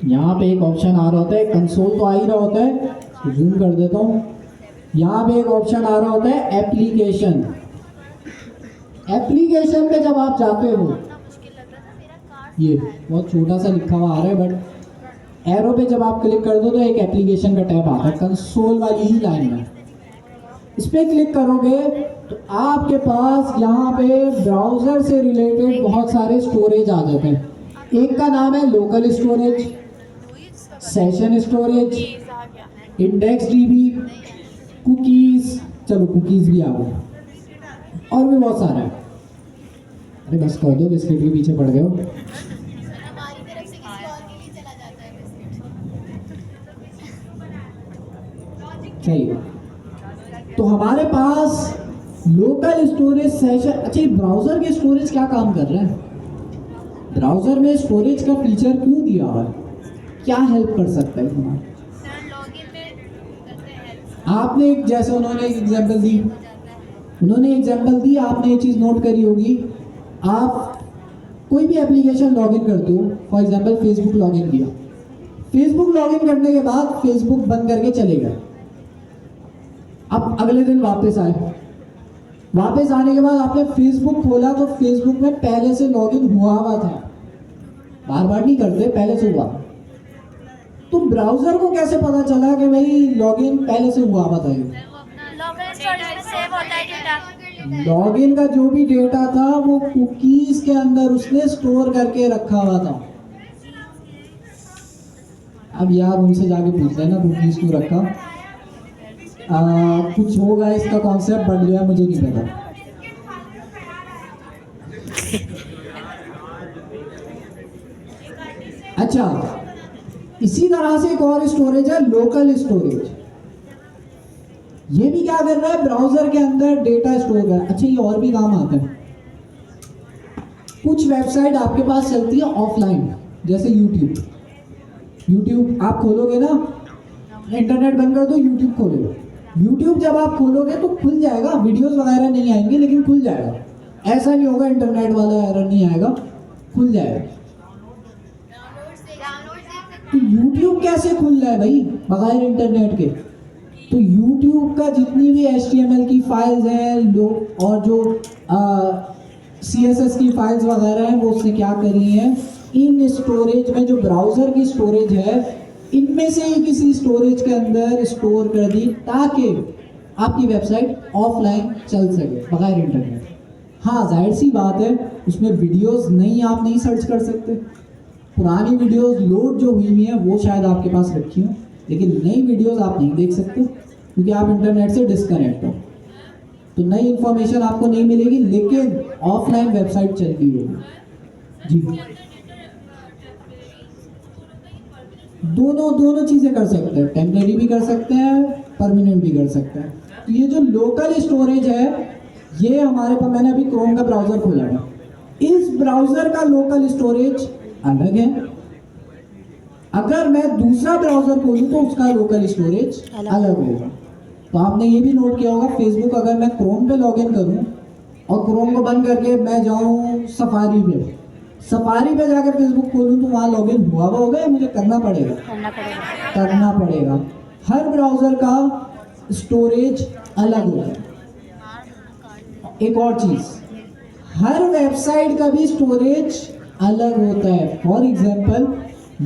यहाँ पे एक ऑप्शन आ रहा होता है, कंसोल तो आ ही रहा होता है, जूम कर देता हूँ, यहाँ पे एक ऑप्शन आ रहा होता है एप्लीकेशन। एप्लीकेशन पे जब आप जाते हो, ये बहुत छोटा सा लिखा हुआ आ रहा है बट एरो पे जब आप क्लिक कर दो तो एक एप्लीकेशन का टैब आता है कंसोल वाली ही लाइन में। इस पर क्लिक करोगे तो आपके पास यहाँ पे ब्राउज़र से रिलेटेड बहुत सारे स्टोरेज आ जाते हैं। एक का नाम है local storage, session storage, index dB, cookies, चलो कुकीज़ भी आ गए, और भी बहुत सारा है। अरे बस कर दो, बिस्किट के पीछे पड़ गए हो। चाहिए तो हमारे पास लोकल स्टोरेज, सेशन। अच्छा, ये ब्राउज़र के स्टोरेज क्या काम कर रहा है? ब्राउज़र में स्टोरेज का फीचर क्यों दिया हुआ है? क्या हेल्प कर सकता है हमारा? आपने एक, जैसे उन्होंने एक एग्जांपल दी, आपने ये चीज़ नोट करी होगी। आप कोई भी एप्लीकेशन लॉगिन करते हो, फॉर एग्जांपल फेसबुक लॉगिन किया, फेसबुक लॉगिन करने के बाद फेसबुक बंद करके चले गए। अब अगले दिन वापस आए, वापस आने के बाद आपने फेसबुक खोला तो फेसबुक में पहले से लॉगिन हुआ था, बार बार नहीं करते, पहले से हुआ। तो ब्राउजर को कैसे पता चला कि भाई लॉगिन पहले से हुआ था? लॉगिन का जो भी डेटा था वो कुकीज के अंदर उसने स्टोर करके रखा हुआ था। अब यार उनसे जाके पूछ लेना कुकीज क्यों रखा। कुछ होगा इसका कॉन्सेप्ट बढ़ गया, मुझे नहीं पता। अच्छा, इसी तरह से एक और स्टोरेज है लोकल स्टोरेज। ये भी क्या कर रहा है? ब्राउजर के अंदर डेटा स्टोर कर। अच्छा, ये और भी काम आता है। कुछ वेबसाइट आपके पास चलती है ऑफलाइन, जैसे यूट्यूब आप खोलोगे ना, इंटरनेट बंद कर दो, यूट्यूब खोलो। यूट्यूब जब आप खोलोगे तो खुल जाएगा, वीडियोस वगैरह नहीं आएंगे लेकिन खुल जाएगा। ऐसा नहीं होगा इंटरनेट वाला एरर नहीं आएगा, खुल जाएगा। तो यूट्यूब कैसे खुल रहा है भाई बगैर इंटरनेट के? तो यूट्यूब का जितनी भी HTML की फाइल्स हैं और जो CSS की फाइल्स वगैरह हैं, वो उसने क्या करी हैं, इन स्टोरेज में, जो ब्राउज़र की स्टोरेज है, इनमें से ही किसी स्टोरेज के अंदर स्टोर कर दी ताकि आपकी वेबसाइट ऑफलाइन चल सके बगैर इंटरनेट। हाँ, जाहिर सी बात है उसमें वीडियोस आप नहीं सर्च कर सकते। पुरानी वीडियोस लोड जो हुई हैं वो शायद आपके पास रखी हो, लेकिन नई वीडियोस आप नहीं देख सकते क्योंकि आप इंटरनेट से डिस्कनेक्ट हो। तो नई इंफॉर्मेशन आपको नहीं मिलेगी, लेकिन ऑफलाइन वेबसाइट चल रही होगी। जी, दोनों चीज़ें कर सकते हैं, टेम्परेरी भी कर सकते हैं, परमानेंट भी कर सकते हैं। तो ये जो लोकल स्टोरेज है, ये हमारे पास, मैंने अभी क्रोम का ब्राउज़र खोला है, इस ब्राउज़र का लोकल स्टोरेज अलग है। अगर मैं दूसरा ब्राउज़र खोलूँ तो उसका लोकल स्टोरेज अलग होगा। तो आपने ये भी नोट किया होगा, फेसबुक अगर मैं क्रोम पे लॉगिन करूँ और क्रोम को बंद करके मैं जाऊँ सफारी पे जाकर फेसबुक खोलूँ तो वहाँ लॉगिन हुआ होगा या मुझे करना पड़ेगा। हर ब्राउज़र का स्टोरेज अलग होता है। एक और चीज़, हर वेबसाइट का भी स्टोरेज अलग होता है। फॉर एग्जाम्पल,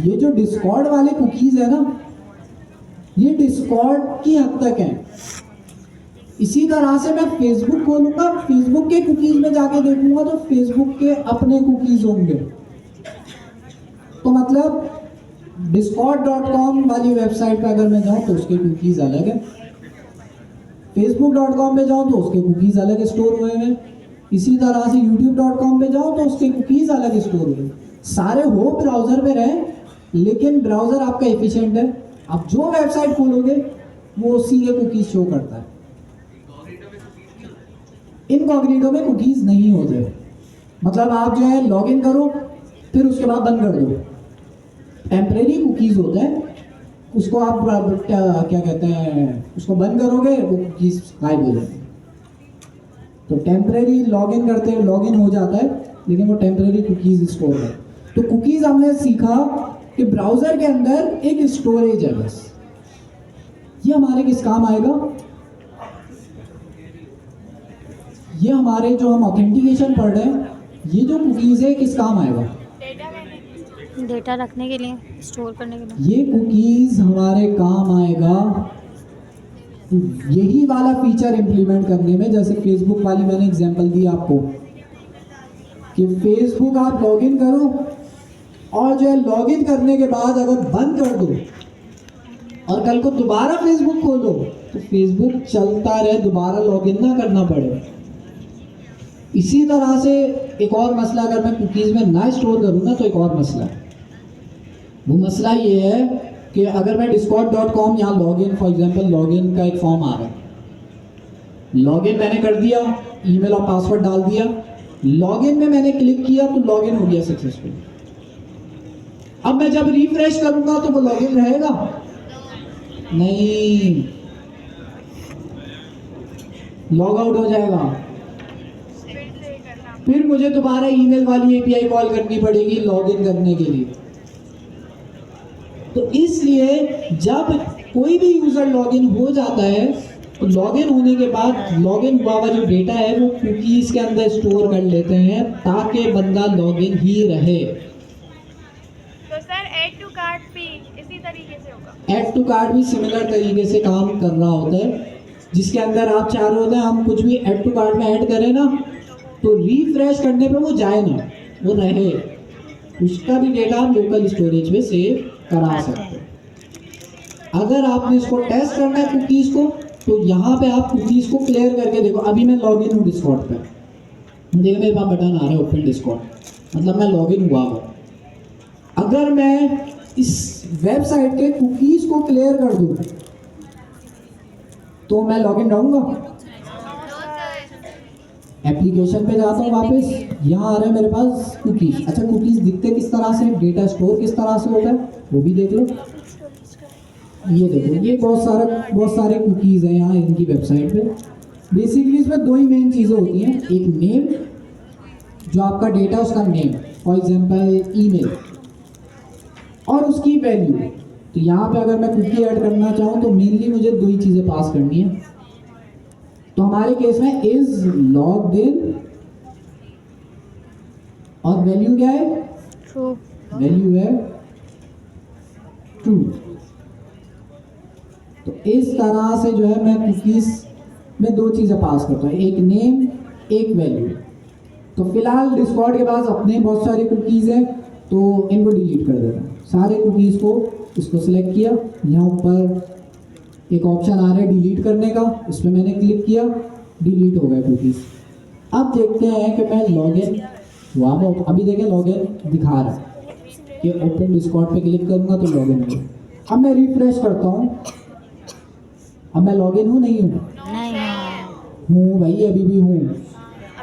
ये जो डिस्कॉर्ड वाले कुकीज़ है ना, ये डिस्कॉर्ड की हद तक है। इसी तरह से मैं फेसबुक खोलूंगा, फेसबुक के कुकीज में जाके देखूंगा तो फेसबुक के अपने कुकीज होंगे। तो मतलब discord.com वाली वेबसाइट पे अगर मैं जाऊं तो उसके कुकीज अलग है, facebook.com पे जाऊं तो उसके कुकीज अलग स्टोर हुए हैं, इसी तरह से youtube.com पे जाऊं तो उसके कुकीज अलग स्टोर हुए। सारे हो ब्राउजर में रहे, लेकिन ब्राउजर आपका एफिशिएंट है। आप जो वेबसाइट खोलोगे वो उसी के कुकीज शो करता है। इनकॉग्निटो में कुकीज नहीं होते, मतलब आप जो है लॉगिन करो फिर उसके बाद बंद कर दो। टेम्परेरी कुकीज होते हैं, उसको आप क्या कहते हैं, उसको बंद करोगे वो कुकीज गायब हो जाएंगे। तो टेम्परेरी लॉगिन करते लॉगिन हो जाता है, लेकिन वो टेम्परेरी कुकीज स्टोर है। तो कुकीज हमने सीखा कि ब्राउजर के अंदर एक स्टोरेज है बस। ये हमारे किस काम आएगा? ये हमारे जो हम ऑथेंटिकेशन पढ़ रहे हैं, ये जो कुकीज़ है किस काम आएगा? डेटा रखने के लिए, स्टोर करने के लिए। ये कुकीज़ हमारे काम आएगा यही वाला फीचर इम्प्लीमेंट करने में। जैसे फेसबुक वाली मैंने एग्जांपल दी आपको कि फेसबुक आप लॉगिन करो और जो है लॉगिन करने के बाद अगर बंद कर दो और कल को दोबारा फेसबुक खोलो तो फेसबुक चलता रहे, दोबारा लॉगिन ना करना पड़े। इसी तरह से एक और मसला, अगर मैं कुकीज़ में ना स्टोर करूँ ना तो एक और मसला है। वो मसला ये है कि अगर मैं discord.com यहाँ लॉगिन, फॉर एग्जांपल लॉगिन का एक फॉर्म आ रहा है, लॉगिन मैंने कर दिया, ईमेल और पासवर्ड डाल दिया, लॉगिन में मैंने क्लिक किया तो लॉगिन हो गया सक्सेसफुल। अब मैं जब रिफ्रेश करूंगा तो वो लॉगिन रहेगा नहीं, लॉग आउट हो जाएगा। फिर मुझे दोबारा ईमेल वाली एपीआई कॉल करनी पड़ेगी लॉगिन करने के लिए। तो इसलिए जब कोई भी यूजर लॉगिन हो जाता है तो लॉगिन होने के बाद लॉगिन हुआ हुआ जो डेटा है वो कुकीज के अंदर स्टोर कर लेते हैं ताकि बंदा लॉगिन ही रहे। तो सर ऐड टू कार्ट भी इसी तरीके से होगा? ऐड टू कार्ट भी सिमिलर तरीके से काम कर रहा होता है, जिसके अंदर आप चाह रहे होते हैं हम कुछ भी ऐड टू कार्ट में ऐड करें ना तो रिफ्रेश करने पे वो जाए ना, वो रहे, उसका भी डेटा आप लोकल स्टोरेज में सेव करा सकते हैं। अगर आपने इसको टेस्ट करना है कुकीज़ को तो यहाँ पे आप कुकीज़ को क्लियर करके देखो। अभी मैं लॉगिन हूँ डिस्कॉर्ड पे, देखो मेरे पास बटन आ रहा है ओपन डिस्कॉर्ड, मतलब मैं लॉगिन हुआ हूँ। अगर मैं इस वेबसाइट के कुकीज़ को क्लियर कर दूँ तो मैं लॉगिन रहूँगा? एप्लीकेशन पे जाता हूँ वापस, यहाँ आ रहा है मेरे पास कुकीज़। अच्छा कुकीज़ दिखते किस तरह से, डेटा स्टोर किस तरह से होता है वो भी देख लो। ये देखो, ये बहुत सारे कुकीज़ हैं यहाँ इनकी वेबसाइट पे। बेसिकली इसमें दो ही मेन चीज़ें होती हैं, एक नेम, जो आपका डेटा उसका नेम, फॉर एग्जांपल ईमेल, और उसकी वैल्यू। तो यहाँ पे अगर मैं कुकी ऐड करना चाहूँ तो मेनली मुझे दो ही चीज़ें पास करनी है। तो हमारे केस में इज लॉग्ड इन और वैल्यू क्या है? ट्रू। वैल्यू है ट्रू। तो इस तरह से जो है मैं कुकीज़ में दो चीज़ें पास करता हूँ, एक नेम एक वैल्यू। तो फिलहाल डिस्कॉर्ड के पास अपने बहुत सारे कुकीज़ हैं तो इनको डिलीट कर देना। सारे कुकीज़ को इसको सिलेक्ट किया, यहाँ ऊपर एक ऑप्शन आ रहा है डिलीट करने का, इस पर मैंने क्लिक किया, डिलीट हो गया कुकीज़। अब देखते हैं कि मैं लॉगिन हुआ, मैं अभी देखें लॉगिन दिखा रहा है कि ओपन डिस्कॉर्ड पे क्लिक करूँगा तो लॉगिन हो। अब मैं रिफ्रेश करता हूँ, अब मैं लॉगिन हूँ नहीं हूँ? हूँ भाई, अभी भी हूँ।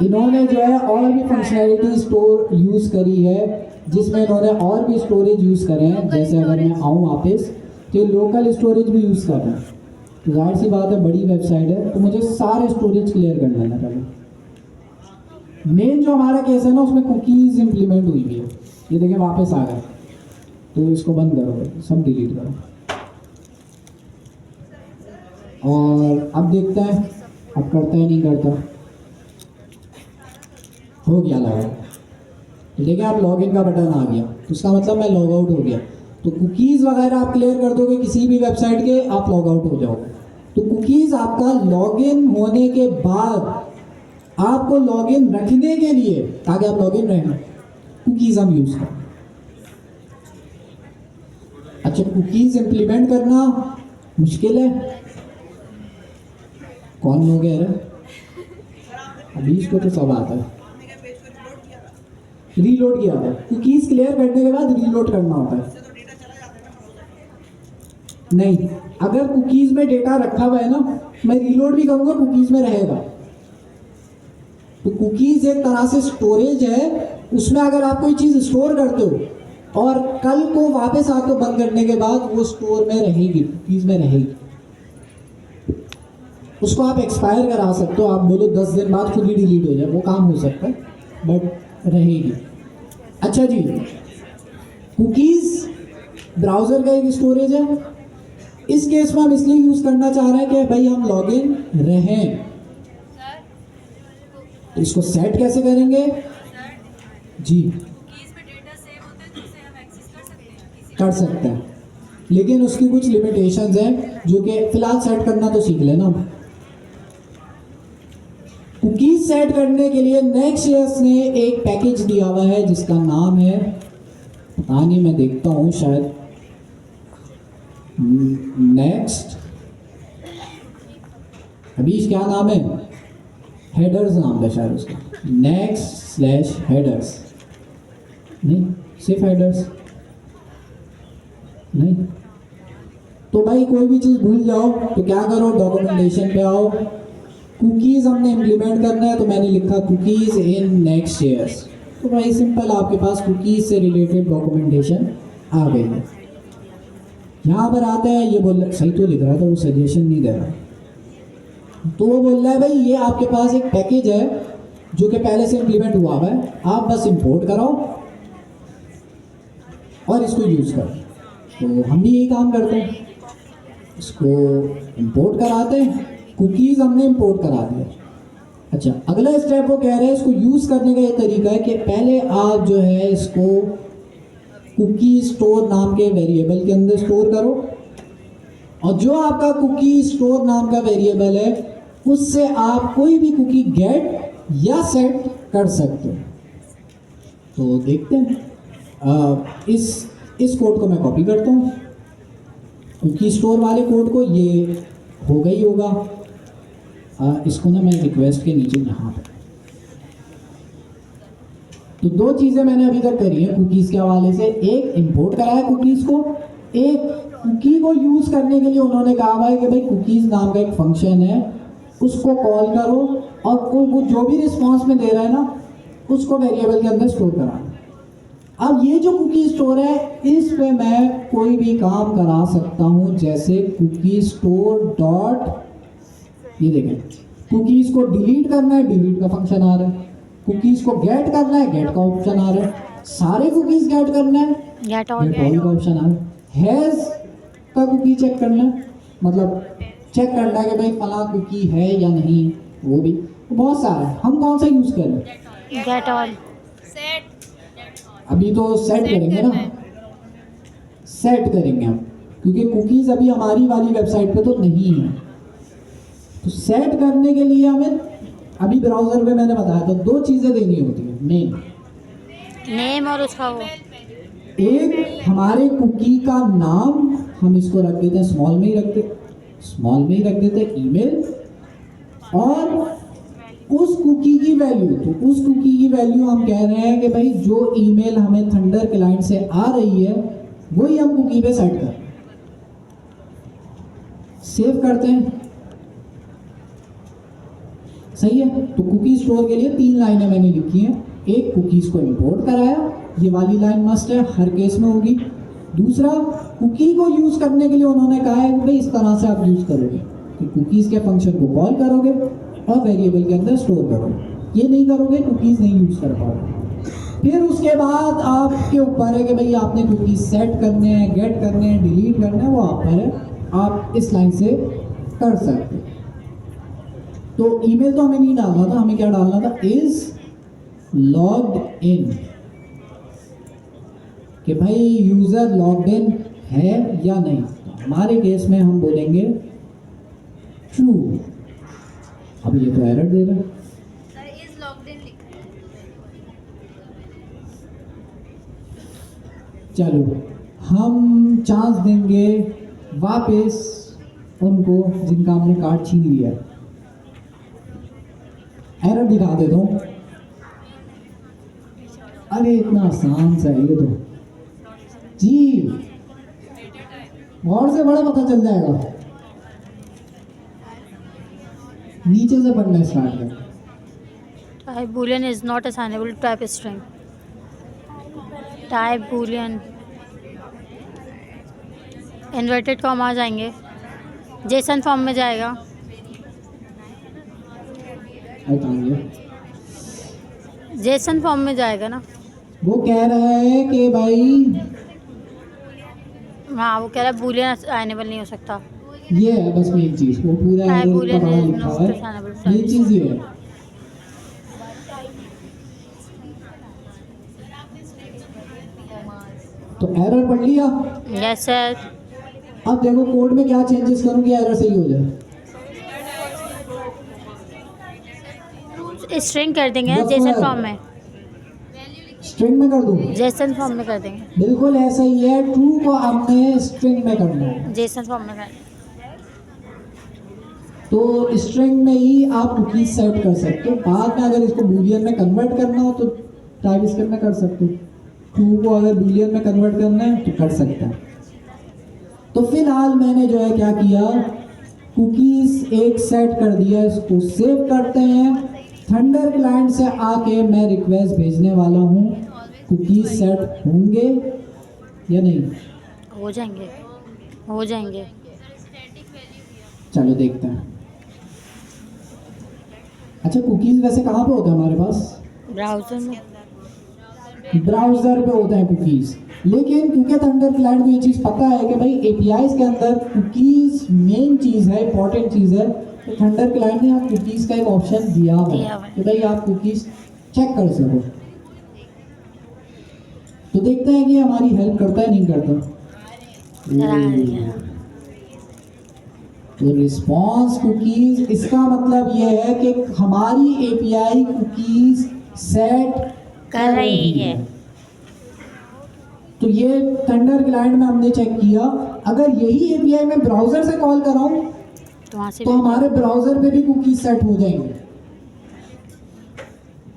इन्होंने जो है और भी फंक्शनैलिटी स्टोर यूज़ करी है जिसमें इन्होंने और भी स्टोरेज यूज़ करे हैं। जैसे अगर मैं आऊँ वापस तो लोकल स्टोरेज भी यूज़ कर रहे हैं। तो जाहिर सी बात है बड़ी वेबसाइट है तो मुझे सारे स्टोरेज क्लियर कर लेना पहले। मेन जो हमारा केस है ना उसमें कुकीज़ इम्प्लीमेंट हुई है। ये देखें वापस आ गए, तो इसको बंद करो, सब डिलीट करो। और अब देखते हैं अब करता है नहीं करता। हो गया लॉग आउट, देखिए आप लॉगिन का बटन आ गया तो इसका मतलब मैं लॉग आउट हो गया। तो कुकीज़ वगैरह आप क्लियर कर दोगे किसी भी वेबसाइट के, आप लॉग आउट हो जाओगे। तो कुकीज़ आपका लॉगिन होने के बाद आपको लॉगिन रखने के लिए, ताकि आप लॉगिन रहें, कुकीज़ हम यूज़ करें। अच्छा कुकीज़ इम्प्लीमेंट करना मुश्किल है, कौन लोग है? अभी इसको तो सब आता है। रीलोड किया था, कुकीज़ क्लियर करने के बाद रीलोड करना होता है। नहीं, अगर कुकीज़ में डेटा रखा हुआ है ना, मैं रीलोड भी करूँगा कुकीज़ में रहेगा। तो कुकीज़ एक तरह से स्टोरेज है, उसमें अगर आप कोई चीज़ स्टोर करते हो और कल को वापस आपको बंद करने के बाद वो स्टोर में रहेगी, कुकीज़ में रहेगी। उसको आप एक्सपायर करा सकते हो, आप बोलो 10 दिन बाद खुद ही डिलीट हो जाए, वो काम हो सकता है, बट रहेगी। अच्छा जी, कुकीज़ ब्राउज़र का एक स्टोरेज है। इस केस में हम इसलिए यूज़ करना चाह रहे हैं कि भाई हम लॉगिन रहें। तो इसको सेट कैसे करेंगे जी? कर सकते हैं, लेकिन उसकी कुछ लिमिटेशंस हैं जो कि फिलहाल सेट करना तो सीख लेना। कुकीज सेट करने के लिए नेक्स्ट.js ने एक पैकेज दिया हुआ है जिसका नाम है, पता नहीं मैं देखता हूँ शायद नेक्स्ट, अभी क्या नाम है, हेडर्स नाम है शायद उसका, next/headers, नहीं सिर्फ हेडर्स नहीं। तो भाई कोई भी चीज़ भूल जाओ तो क्या करो, डॉक्यूमेंटेशन पे आओ, कुकीज़ हमने इम्प्लीमेंट करना है तो मैंने लिखा कुकीज़ इन नेक्स्ट.js। तो भाई सिंपल आपके पास कुकीज़ से रिलेटेड डॉक्यूमेंटेशन आ गई है। यहाँ पर आता है, ये बोल सही तो लिख रहा था, वो सजेशन नहीं दे रहा, तो वो बोल रहा है भाई ये आपके पास एक पैकेज है जो कि पहले से इम्प्लीमेंट हुआ हुआ है, आप बस इंपोर्ट कराओ और इसको यूज़ करो। तो हम भी यही काम करते हैं, इसको इंपोर्ट कराते हैं, कुकीज़ हमने इंपोर्ट करा दिया। अच्छा, अगला स्टेप वो कह रहे हैं इसको यूज़ करने का ये तरीका है कि पहले आप जो है इसको कुकी स्टोर नाम के वेरिएबल के अंदर स्टोर करो, और जो आपका कुकी स्टोर नाम का वेरिएबल है उससे आप कोई भी कुकी गेट या सेट कर सकते हो। तो देखते हैं, इस कोड को मैं कॉपी करता हूँ, कुकी स्टोर वाले कोड को, ये हो गई होगा, इसको ना मैं रिक्वेस्ट के नीचे यहाँ पर, तो दो चीज़ें मैंने अभी तक करी है कुकीज़ के हवाले से, एक इंपोर्ट करा है कुकीज़ को, एक कुकी को यूज़ करने के लिए उन्होंने कहा हुआ है कि भाई कुकीज़ नाम का एक फंक्शन है उसको कॉल करो और वो जो भी रिस्पॉन्स में दे रहा है ना उसको वेरिएबल के अंदर स्टोर करा। अब ये जो कुकी स्टोर है इस पे मैं कोई भी काम करा सकता हूँ, जैसे कुकी स्टोर डॉट, ये देखें कुकीज़ को डिलीट करना है, डिलीट का फंक्शन आ रहा है, कुकीज़ को गेट करना है, गेट का ऑप्शन आ रहा है, सारे कुकीज़ गेट करना है, गेट ऑल का ऑप्शन आ रहा है, हैज़ का कुकी चेक करना है, मतलब चेक करना है कि भाई फला कुकी है या नहीं, वो भी तो बहुत सारा है। हम कौन सा यूज़ करें? गेट ऑल अभी तो सेट करेंगे ना, सेट करेंगे हम, क्योंकि कुकीज़ अभी हमारी वाली वेबसाइट पे तो नहीं है। तो सेट करने के लिए हमें अभी ब्राउज़र पे मैंने बताया था दो चीज़ें देनी होती है, नेम और उसका वो, एक हमारे कुकी का नाम, हम इसको रख देते हैं स्मॉल में ही रख देते हैं ईमेल, और उस कुकी की वैल्यू, तो उस कुकी की वैल्यू हम कह रहे हैं कि भाई जो ईमेल हमें थंडर क्लाइंट से आ रही है वही हम कुकी पे सेट कर, सेव करते हैं, सही है। तो कुकी स्टोर के लिए 3 लाइनें मैंने लिखी हैं, एक कुकीज़ को इंपोर्ट कराया, ये वाली लाइन मस्ट है, हर केस में होगी। दूसरा, कुकी को यूज़ करने के लिए उन्होंने कहा है कि भाई इस तरह से आप यूज़ करोगे कि कुकीज़ के फंक्शन को कॉल करोगे और वेरिएबल के अंदर स्टोर करोगे, ये नहीं करोगे कुकीज़ नहीं यूज़ कर पाओगे। फिर उसके बाद आपके ऊपर है कि भाई आपने कुकीज़ सेट करने हैं, गेट करने हैं, डिलीट करने हैं, वो आप पर है, आप इस लाइन से कर सकते हैं। तो ईमेल तो हमें नहीं डालना था, हमें क्या डालना था, इज लॉग्ड इन, कि भाई यूजर लॉग्ड इन है या नहीं। तो हमारे केस में हम बोलेंगे ट्रू। अब ये तो एरर दे रहा है, चलो हम चांस देंगे वापस उनको जिनका हमने कार्ड छीन लिया, एरर दिखा देता हूँ। अरे इतना आसान सा है ये तो जी, और से बड़ा पता चल जाएगा, नीचे से पढ़ना स्टार्ट कर। Type boolean is not assignable to type string, type boolean inverted comma आ जाएंगे, जेसन फॉर्म में जाएगा, जेसन फॉर्म में जाएगा ना। वो कह रहा है कि भाई, हाँ वो कह रहा है बूलियन असाइनेबल नहीं हो सकता, ये है बस मेन चीज, वो पूरा टाइप एरर बूलियन का बड़ा इज लिखा हुआ नॉट है, असाइनेबल। ये चीज ये है। तो एरर पढ़ लिया। Yes sir. अब देखो कोड में क्या चेंजेस करूँ कि एरर सही हो जाए। स्ट्रिंग कर देंगे Yes, जेसन sir. फॉर्म में। स्ट्रिंग में कर दूँ? जेसन फॉर्म में कर देंगे। बिल्कुल ऐसा ही है, ट्रू को हमने स्ट्रिंग में करना है। जेसन फॉर्म में कर तो स्ट्रिंग में ही आप कुकीज सेट कर सकते हो। बाद में अगर इसको बूलियन में कन्वर्ट करना हो तो टाइपस्क्रिप्ट में कर सकते हो। ट्रू को अगर बूलियन में कन्वर्ट करना है तो कर सकते हैं। तो फिलहाल मैंने जो है क्या किया, कुकीज एक सेट कर दिया, इसको सेव करते हैं। थंडर क्लाइंट से आके मैं रिक्वेस्ट भेजने वाला हूँ, कुकीज सेट होंगे या नहीं? हो जाएंगे, हो जाएंगे। चलो देखते हैं। अच्छा, कुकीज वैसे कहाँ पे होता है हमारे पास? ब्राउज़र में। ब्राउज़र पे होते हैं कुकीज, लेकिन क्योंकि थंडर क्लाइंट को ये चीज़ पता है कि भाई एपीआईज के अंदर कुकीज मेन चीज़ है, इंपॉर्टेंट चीज़ है, तो थंडर क्लाइंट ने आप कुकीज का एक ऑप्शन दिया हुआ है कि भाई आप कुकीज चेक कर सको। तो देखते हैं कि हमारी हेल्प करता है नहीं करता। तो रिस्पॉन्स कुकीज, इसका मतलब ये है कि हमारी एपीआई कुकीज सेट कर रही है। तो ये थंडर क्लाइंट में हमने चेक किया। अगर यही एपीआई मैं ब्राउजर से कॉल कराऊं तो वहाँ से तो हमारे ब्राउजर पे भी कुकीज सेट हो जाएंगे।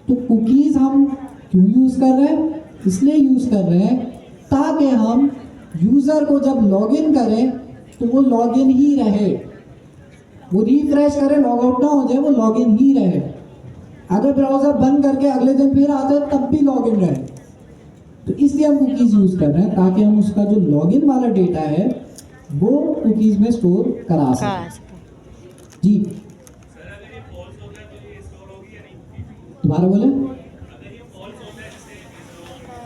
तो कुकीज हम क्यों यूज कर रहे हैं? इसलिए यूज कर रहे हैं ताकि हम यूजर को जब लॉगिन करें तो वो लॉगिन ही रहे, वो रिफ्रेश करे, लॉग आउट ना हो जाए, वो लॉगिन ही रहे। अगर ब्राउजर बंद करके अगले दिन फिर आते हैं तब भी लॉगिन रहे। तो इसलिए हम कुकीज यूज कर रहे हैं ताकि हम उसका जो लॉगिन वाला डेटा है वो कुकीज में स्टोर करा सकें। जी दोबारा बोले।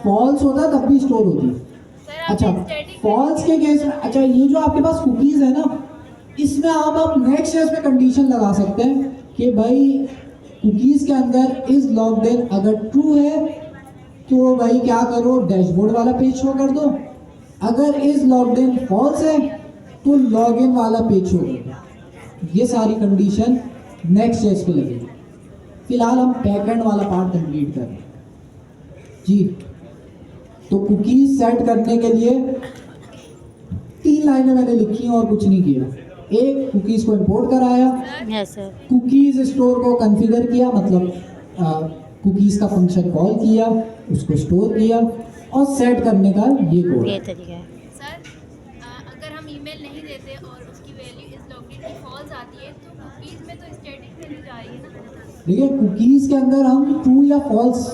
फॉल्स होता तब भी स्टोर होती है। अच्छा, फॉल्स के केस में, अच्छा ये जो आपके पास कुकीज है ना, इसमें आप नेक्स्ट स्टेज पे कंडीशन लगा सकते हैं कि भाई कुकीज के अंदर इज लॉग्ड इन, अगर ट्रू है तो भाई क्या करो, डैशबोर्ड वाला पेज शो कर दो। अगर इज लॉग्ड इन फॉल्स है तो लॉगिन वाला पेज शो कर दो। ये सारी कंडीशन नेक्स्ट स्टेज पे लगेगी। फिलहाल हम बैकएंड वाला पार्ट कंप्लीट कर रहे हैं जी। तो कुकीज सेट करने के लिए 3 लाइनें मैंने लिखी हैं और कुछ नहीं किया। एक, कुकीज को इंपोर्ट कराया, यस सर। कुकीज स्टोर को कॉन्फ़िगर किया, मतलब कुकीज का फंक्शन कॉल किया, उसको स्टोर किया, और सेट करने का ये कोड। ये तरीका है सर। अगर हम ईमेल नहीं देते और उसकी वैल्यू इस लॉगिन की फॉल्स आती है तो कुकीज में तो स्टैटिक वैल्यू जा रही है ना। देखिए कुकीज के अंदर हम ट्रू या फॉल्स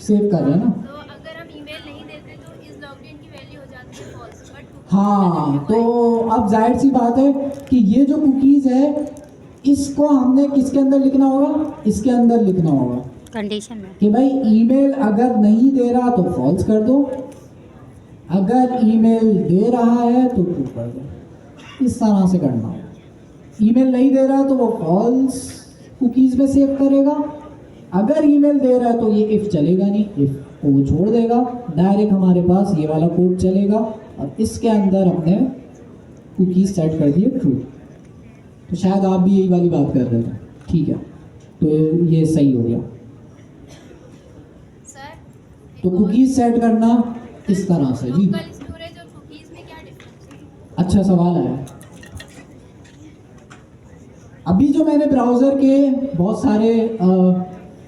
सेव कर रहे हैं ना। तो अगर हम ईमेल नहीं देते तो इस लॉगिन की वैल्यू हो जाती है फॉल्स। बट हाँ, तो अब जाहिर सी बात है कि ये जो कुकीज है इसको हमने किसके अंदर लिखना होगा? इसके अंदर लिखना होगा कंडीशन में कि भाई ईमेल अगर नहीं दे रहा तो फॉल्स कर दो, अगर ईमेल दे रहा है तो ट्रू कर दो। इस तरह से करना होगा। ईमेल नहीं दे रहा तो वो फॉल्स कुकीज में सेव करेगा, अगर ईमेल दे रहा है तो ये इफ चलेगा नहीं, इफ को वो छोड़ देगा, डायरेक्ट हमारे पास ये वाला कोड चलेगा और इसके अंदर हमने कुकीज सेट कर दिए ट्रू। तो शायद आप भी यही वाली बात कर रहे थे, ठीक है, तो ये सही हो गया। सर, तो कुकीज सेट करना इस तरह से जी। लोकल स्टोरेज और कुकीज में क्या डिफरेंस है? अच्छा सवाल है। अभी जो मैंने ब्राउज़र के बहुत सारे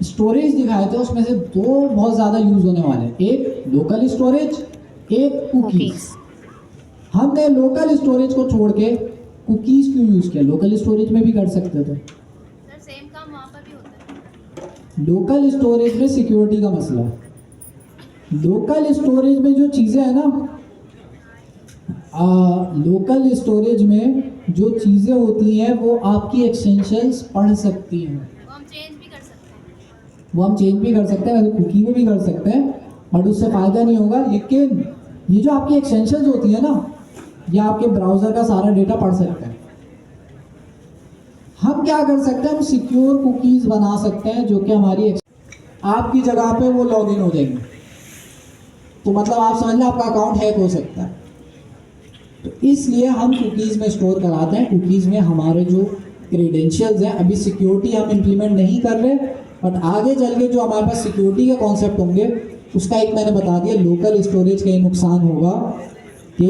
स्टोरेज दिखाए थे उसमें से 2 बहुत ज़्यादा यूज़ होने वाले हैं, एक लोकल स्टोरेज, एक कुकीज। हमने लोकल स्टोरेज को छोड़ के कुकीज क्यों यूज़ किया? लोकल स्टोरेज में भी कर सकते थे। सर सेम काम वहाँ पर भी होता है। लोकल स्टोरेज में सिक्योरिटी का मसला है। लोकल स्टोरेज में जो चीज़ें हैं ना, लोकल स्टोरेज में जो चीज़ें होती हैं वो आपकी एक्सटेंशंस पढ़ सकती हैं, वो हम चेंज भी कर सकते हैं। वो हम चेंज भी कर सकते हैं, वैसे कुकी में भी कर सकते हैं, बट उससे फ़ायदा नहीं होगा। लेकिन ये जो आपकी एक्सटेंशंस होती है ना, ये आपके ब्राउज़र का सारा डेटा पढ़ सकते हैं। हम क्या कर सकते हैं? हम सिक्योर कुकीज़ बना सकते हैं जो कि हमारी आपकी जगह पे वो लॉगिन हो जाएंगे। तो मतलब आप समझ लें आपका अकाउंट हैक हो सकता है। तो इसलिए हम कुकीज़ में स्टोर कराते हैं। कुकीज़ में हमारे जो क्रेडेंशियल्स हैं, अभी सिक्योरिटी हम इम्प्लीमेंट नहीं कर रहे, बट आगे चल के जो हमारे पास सिक्योरिटी के कॉन्सेप्ट होंगे उसका एक मैंने बता दिया। लोकल स्टोरेज का ये नुकसान होगा कि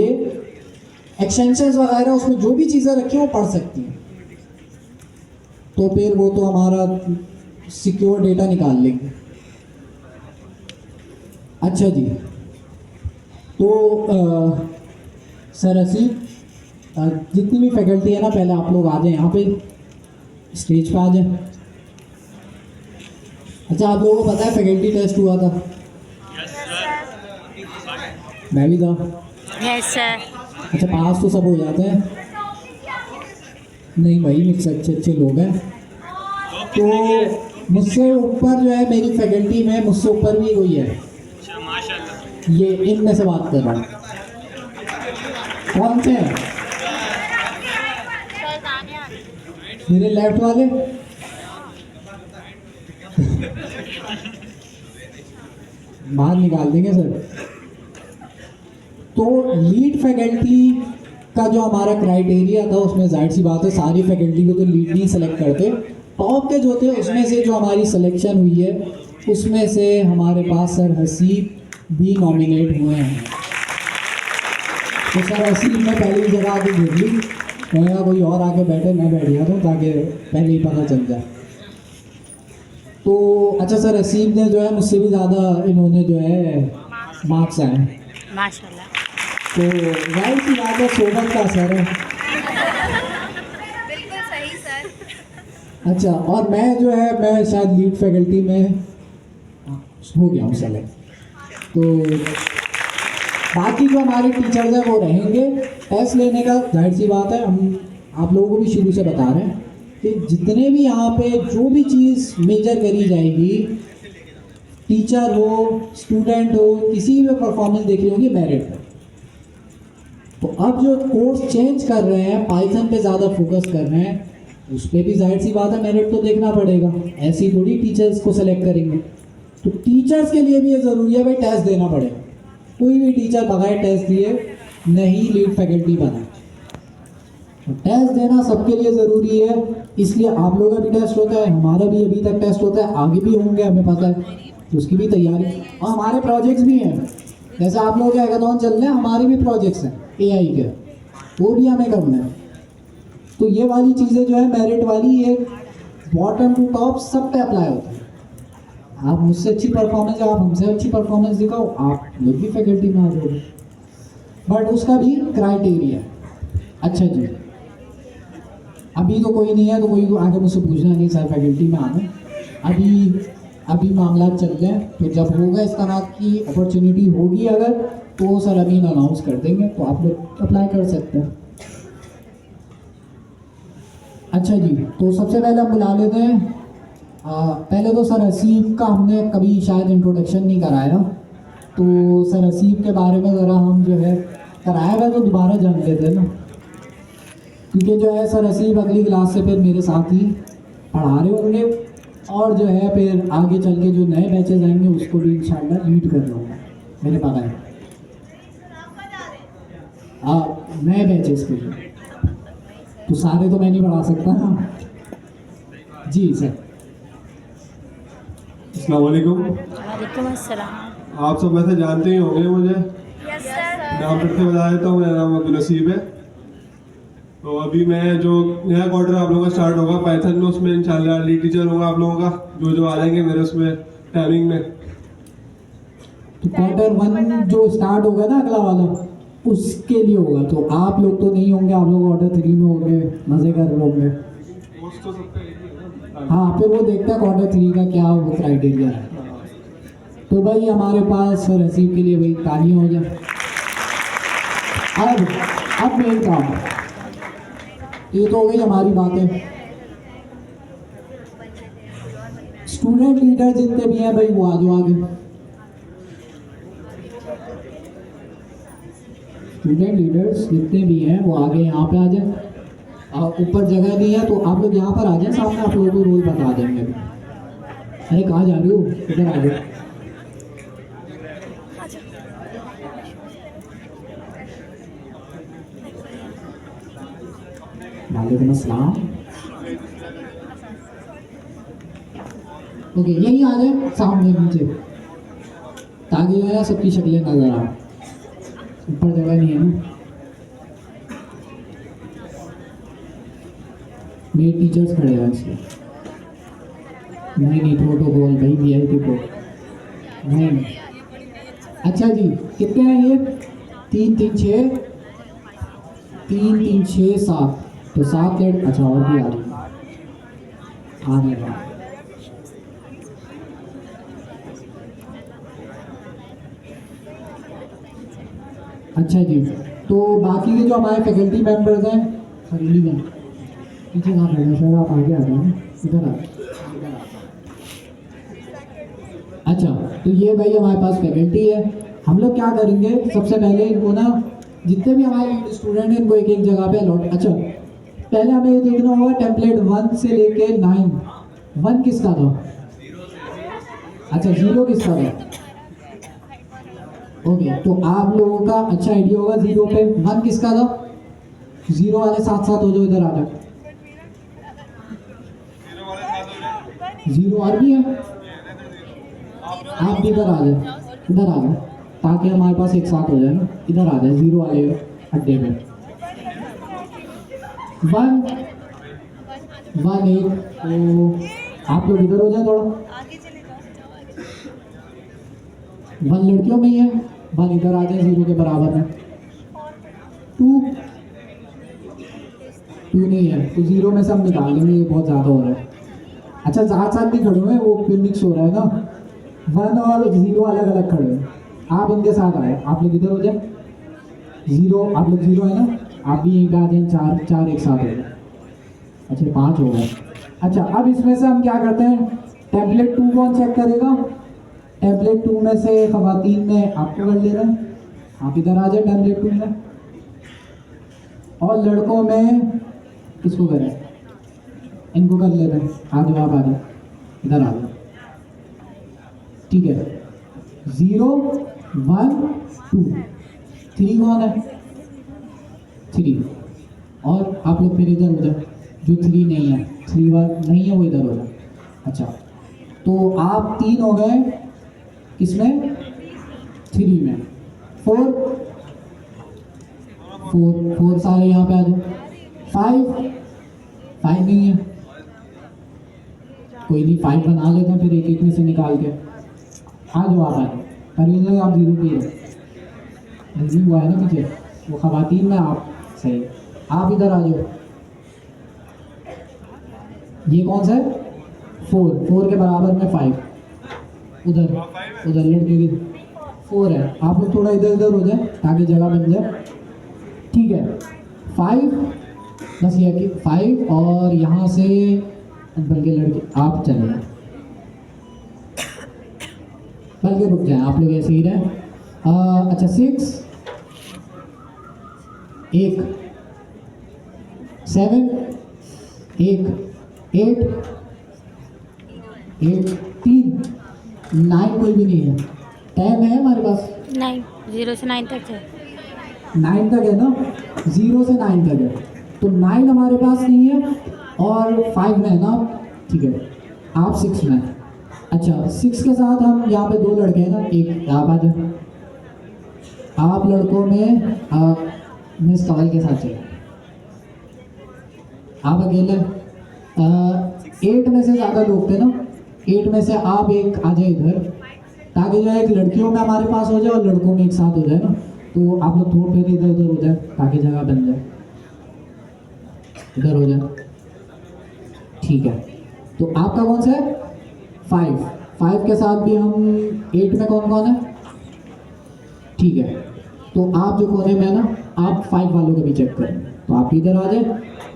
एक्सटेंशंस वगैरह उसमें जो भी चीज़ें रखी वो पढ़ सकती हैं, तो फिर वो तो हमारा सिक्योर डेटा निकाल लेंगे। अच्छा जी, तो सर असीम, जितनी भी फैकल्टी है ना, पहले आप लोग आ जाएं यहाँ पे, स्टेज पे आ जाएं। अच्छा, आप लोगों को पता है फैकल्टी टेस्ट हुआ था? मैं भी था। Yes sir. अच्छा, पास तो सब हो जाते हैं? नहीं भाई, मिक्स अच्छे अच्छे लोग हैं। तो मुझसे ऊपर जो है मेरी फैकल्टी में, मुझसे ऊपर भी कोई है, ये इनमें से बात कर रहा हूँ। कौन से हैं? मेरे लेफ्ट वाले। बाहर निकाल देंगे सर। तो लीड फैकल्टी का जो हमारा क्राइटेरिया था उसमें जाहिर सी बात है सारी फैकल्टी को तो लीड नहीं सेलेक्ट करते। टॉप के जो थे उसमें से जो हमारी सिलेक्शन हुई है उसमें से हमारे पास सर हसीब भी नॉमिनेट हुए हैं। तो सर हसीब ने पहली जगह आके घेर ली, मैंने कहा कोई और आके बैठे, मैं बैठ गया था ताकि पहले ही पता चल जाए। तो अच्छा, सर हसीब ने जो है मुझसे भी ज़्यादा इन्होंने जो है मार्क्स आए हैं माशाल्लाह। तो जाहिर सी बात है सोबत का असर है। बिल्कुल सही सर। अच्छा, और मैं जो है मैं शायद लीड फैकल्टी में हो गया हूँ सेलेक्ट। तो बाकी जो हमारे टीचर्स हैं वो रहेंगे। टेस्ट लेने का जाहिर सी बात है, हम आप लोगों को भी शुरू से बता रहे हैं कि जितने भी यहाँ पे जो भी चीज़ मेजर करी जाएगी, टीचर हो, स्टूडेंट हो, किसी भी परफॉर्मेंस देखी होगी मेरिट पर। तो अब जो कोर्स चेंज कर रहे हैं, पाइथन पे ज़्यादा फोकस कर रहे हैं, उस पर भी जाहिर सी बात है मेरिट तो देखना पड़ेगा, ऐसी थोड़ी टीचर्स को सेलेक्ट करेंगे। तो टीचर्स के लिए भी ये ज़रूरी है भाई टेस्ट देना पड़ेगा। कोई भी टीचर बगैर टेस्ट दिए नहीं लीड फैकल्टी बना। तो टेस्ट देना सबके लिए ज़रूरी है, इसलिए आप लोगों का भी टेस्ट होता है, हमारा भी अभी तक टेस्ट होता है, आगे भी होंगे हमें पता है, तो उसकी भी तैयारी। और हमारे प्रोजेक्ट्स भी हैं, जैसे आप लोग के हैकाथॉन चल रहे हैं, हमारे भी प्रोजेक्ट्स हैं AI के, वो भी हमें करना है। तो ये वाली चीज़ें जो है मेरिट वाली, ये बॉटम टू टॉप सब पे अप्लाई होता है। आप मुझसे अच्छी परफॉर्मेंस, आप हमसे अच्छी परफॉर्मेंस दिखाओ, आप लोग भी फैकल्टी में आ जाओगे, बट उसका भी क्राइटेरिया है। अच्छा जी, अभी तो कोई नहीं है, तो कोई आगे मुझसे पूछना नहीं सर फैकल्टी में आना। अभी मामला चल रहे हैं, तो जब होगा इस तरह की अपॉर्चुनिटी होगी अगर, तो सर अभी अनाउंस कर देंगे, तो आप लोग अप्लाई कर सकते हैं। अच्छा जी, तो सबसे पहले हम बुला लेते हैं, पहले तो सर हसीब का हमने कभी शायद इंट्रोडक्शन नहीं कराया, तो सर हसीब के बारे में ज़रा हम जो है कराया हुआ तो दोबारा जान लेते हैं ना, क्योंकि जो है सर हसीब अगली क्लास से फिर मेरे साथ ही पढ़ा रहे होंगे, और जो है फिर आगे चल के जो नए बैचेज आएंगे उसको भी इंशाल्लाह लीड कर रहा हूँ, मेरे पता है नए बैचेज के लिए, तो सारे तो मैं नहीं पढ़ा सकता ना जी सर। अस्सलाम वालेकुम। वालेकुम अस्सलाम। आप सब वैसे जानते ही होंगे मुझे, यस सर। नाम फिर से बता देता हूँ, मेरा नाम अब्दुल नसीब है। तो अभी मैं जो नया क्वार्टर आप लोगों का स्टार्ट होगा पाइथन में, उसमें इंशाल्लाह लीड टीचर होगा आप लोगों का, जो आ जाएंगे मेरे उसमें टाइमिंग में। तो क्वार्टर 1 जो स्टार्ट होगा ना अगला वाला, उसके लिए होगा, तो आप लोग तो नहीं होंगे, आप लोग क्वार्टर 3 में होंगे, मज़े कर रहे होंगे। हाँ, फिर वो देखता है क्वार्टर 3 का क्या वो क्राइटेरिया है। तो भाई हमारे पास सर हसीब के लिए भाई तालियां हो जाए। अब मेन काम, ये तो हो गई हमारी बातें। स्टूडेंट लीडर जितने भी हैं भाई वो आ जाओ आगे। स्टूडेंट लीडर्स जितने भी हैं वो आगे यहाँ पे आ जाए। ऊपर जगह नहीं है तो आप लोग यहाँ पर आ जाए, सामने आप लोगों को रोल बता देंगे। अरे कहाँ जा रहे हो, इधर आ जाओ। वालेकुम अस्सलाम। ओके, यही आ जाए सामने नीचे, ताकि जो है सबकी शक्लें नजर आए। ऊपर जगह नहीं है ना। मेरे टीचर्स खड़े हैं इसलिए। नहीं प्रोटोकॉल भाई, VIP को नहीं। अच्छा जी, कितने हैं ये? 3 3 6 3 3 6 7, तो 7 लड़, अच्छा और भी आ रही है। अच्छा जी, तो बाकी के जो हमारे फैकल्टी मेंबर्स हैं, खरीदी में पीछे कहाँ खड़े हैं सर? आप आगे आ जाए, इधर आ। अच्छा, तो ये भाई हमारे पास फैकल्टी है। हम लोग क्या करेंगे, सबसे पहले इनको ना, जितने भी हमारे स्टूडेंट हैं इनको एक एक जगह पे अलॉट। अच्छा, पहले हमें ये देखना होगा टेम्पलेट 1 से लेके 9। 1 किसका था? अच्छा, 0 किसका था? ओके, तो आप लोगों का अच्छा आइडिया होगा 0 पे। 1 किसका था? 0 वाले साथ साथ हो जाओ, इधर आ जाओ। 0 और भी है, आप भी इधर आ जाए, इधर आ जाए, ताकि हमारे पास एक साथ हो जाए ना। इधर आ जाए 0 वाले अड्डे पे। 1 1 तो आप लोग इधर हो जाए थोड़ा। 1 लड़कियों में ही है, 1 इधर आ जाए 0 के बराबर में। 2 नहीं है, तो 0 में से हम निकाल लेंगे, ये बहुत ज़्यादा हो रहा है। अच्छा, साथ भी खड़े हुए हैं, वो फिर मिक्स हो रहा है ना। 1 और 0 अलग अलग खड़े हैं, आप इनके साथ आए, आप लोग इधर हो जाए। 0, आप लोग 0 है ना, आप भी यहीं पे आ जाए। 4 एक साथ हो जाए। अच्छा, 5 हो गए। अच्छा, अब इसमें से हम क्या करते हैं, टेम्पलेट 2 कौन चेक करेगा? टेम्पलेट 2 में से खवातीन में आपको कर लेना, आप इधर आ जाए टेम्पलेट 2 में। और लड़कों में किसको करें? इनको कर लेते हैं। आ जाओ, आप आ जाओ, इधर आ जाओ। ठीक है, 0 1 2 3 कौन है? 3। और आप लोग फिर इधर हो जाए, जो 3 नहीं है, 3 नहीं है, वो इधर हो जाए। अच्छा, तो आप 3 हो गए किसमें? 3 में। 4 सारे यहाँ पे आ जाओ। 5 नहीं है, कोई नहीं, 5 बना लेते हैं फिर एक एक में से निकाल के। आ जाओ, आप आ जाओ, करिए आप 0 पे है, 0 हुआ है ना पीछे, वो खवातीन में आप सही। आप इधर आ जाओ। ये कौन सा है? 4 के बराबर में 5, उधर लड़के की 4 है। आप लोग थोड़ा इधर उधर हो जाए ताकि जगह बन जाए। ठीक है, 5 बस ये कि 5, और यहाँ से बल्कि लड़के आप चले जाए, बल्कि रुक जाए, आप लोग ऐसे ही रहे। अच्छा, 6 1 7 1 8 3 9 कोई भी नहीं है। 10 है हमारे पास? 9, 0 से 9 तक है। 9 तक है ना, 0 से 9 तक है, तो 9 हमारे पास नहीं है, और 5 में है ना। ठीक है, आप 6 में। अच्छा, 6 के साथ हम यहाँ पे 2 लड़के हैं ना, एक आप आ जाए। आप लड़कों में मिस कवल के साथ चले, आप अकेले। 8 में से ज़्यादा लोग थे ना, 8 में से आप एक आ जाए इधर, ताकि जो है एक लड़कियों में हमारे पास हो जाए और लड़कों में एक साथ हो जाए ना। तो आप लोग थोड़ा फिर इधर उधर हो जाए ताकि जगह बन जाए, इधर हो जाए। ठीक है, तो आपका कौन सा है? 5 के साथ भी हम 8 में कौन कौन है? ठीक है, तो आप जो कोने में है ना, आप 5 वालों को भी चेक करें, तो आप इधर आ जाए।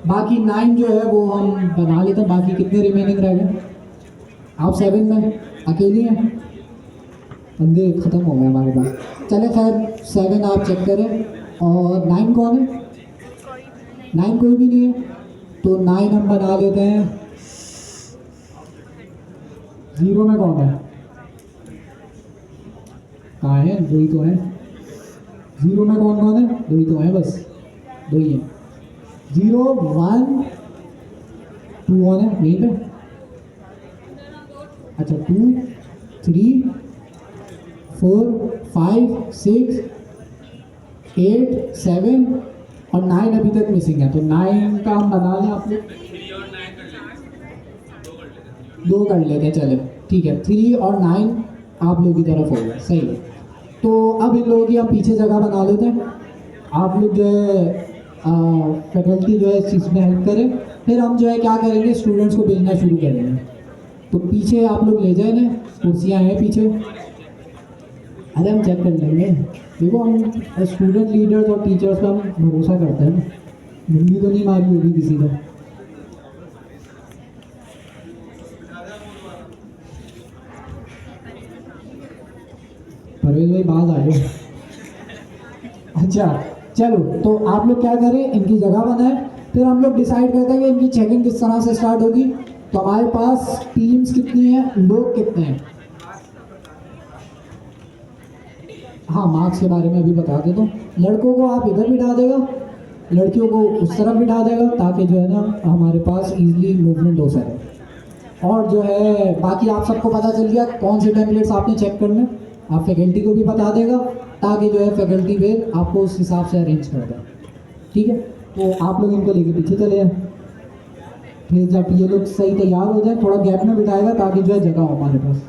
बाकी 9 जो है वो हम बना लेते हैं। बाकी कितने रिमेनिंग रह गए? आप 7 में अकेले हैं, बंदे ख़त्म हो गए हमारे पास। चले खैर, 7 आप चेक करें। और 9 कौन है? 9 कोई भी नहीं है, तो 9 हम बना लेते हैं। 0 में कौन है? कहाँ है? 2 ही तो है। 0 में कौन कौन है? 2 ही तो है, बस 2 ही है। 0 1 2 ऑन है यहीं पे। अच्छा 2 3 4 5 6 8 7 और 9 अभी तक मिसिंग है, तो 9 का हम बना लें आप लोग। 2 कर लेते हैं, चले ठीक है। 3 और 9 आप लोग की तरफ हो गया, सही है। तो अब इन लोगों की हम पीछे जगह बना लेते हैं। आप लोग जो है फैकल्टी जो है इस चीज़ में हेल्प करें, फिर हम जो है क्या करेंगे, स्टूडेंट्स को भेजना शुरू करेंगे। तो पीछे आप लोग ले जाए ना, कुर्सियाँ हैं पीछे। अरे हम चेक कर लेंगे, देखो हम स्टूडेंट लीडर्स और टीचर्स पर हम भरोसा करते हैं ना, मुंडी तो नहीं मारी होगी किसी ने। परवेज भाई बात आ गए। अच्छा चलो, तो आप लोग क्या करें, इनकी जगह बनाए, फिर हम लोग डिसाइड करते हैं कि इनकी चेकिंग किस तरह से स्टार्ट होगी। तो हमारे पास टीम्स कितनी हैं, लोग कितने हैं। हाँ मार्क्स के बारे में अभी बता दे, तो लड़कों को आप इधर बिठा देगा, लड़कियों को उस तरफ बिठा देगा, ताकि जो है ना हमारे पास इजीली मूवमेंट हो सके। और जो है बाकी आप सबको पता चल गया कौन से टेम्पलेट्स आपने चेक करने, आप फैकल्टी को भी बता देगा, ताकि जो है फैकल्टी फिर आपको उस हिसाब से अरेंज कर दे। ठीक है, तो आप लोग इनको लेके पीछे चले जाए, फिर जब ये लोग सही तैयार हो जाए थोड़ा गैप में बिठाएगा, ताकि जो है जगह हो हमारे पास।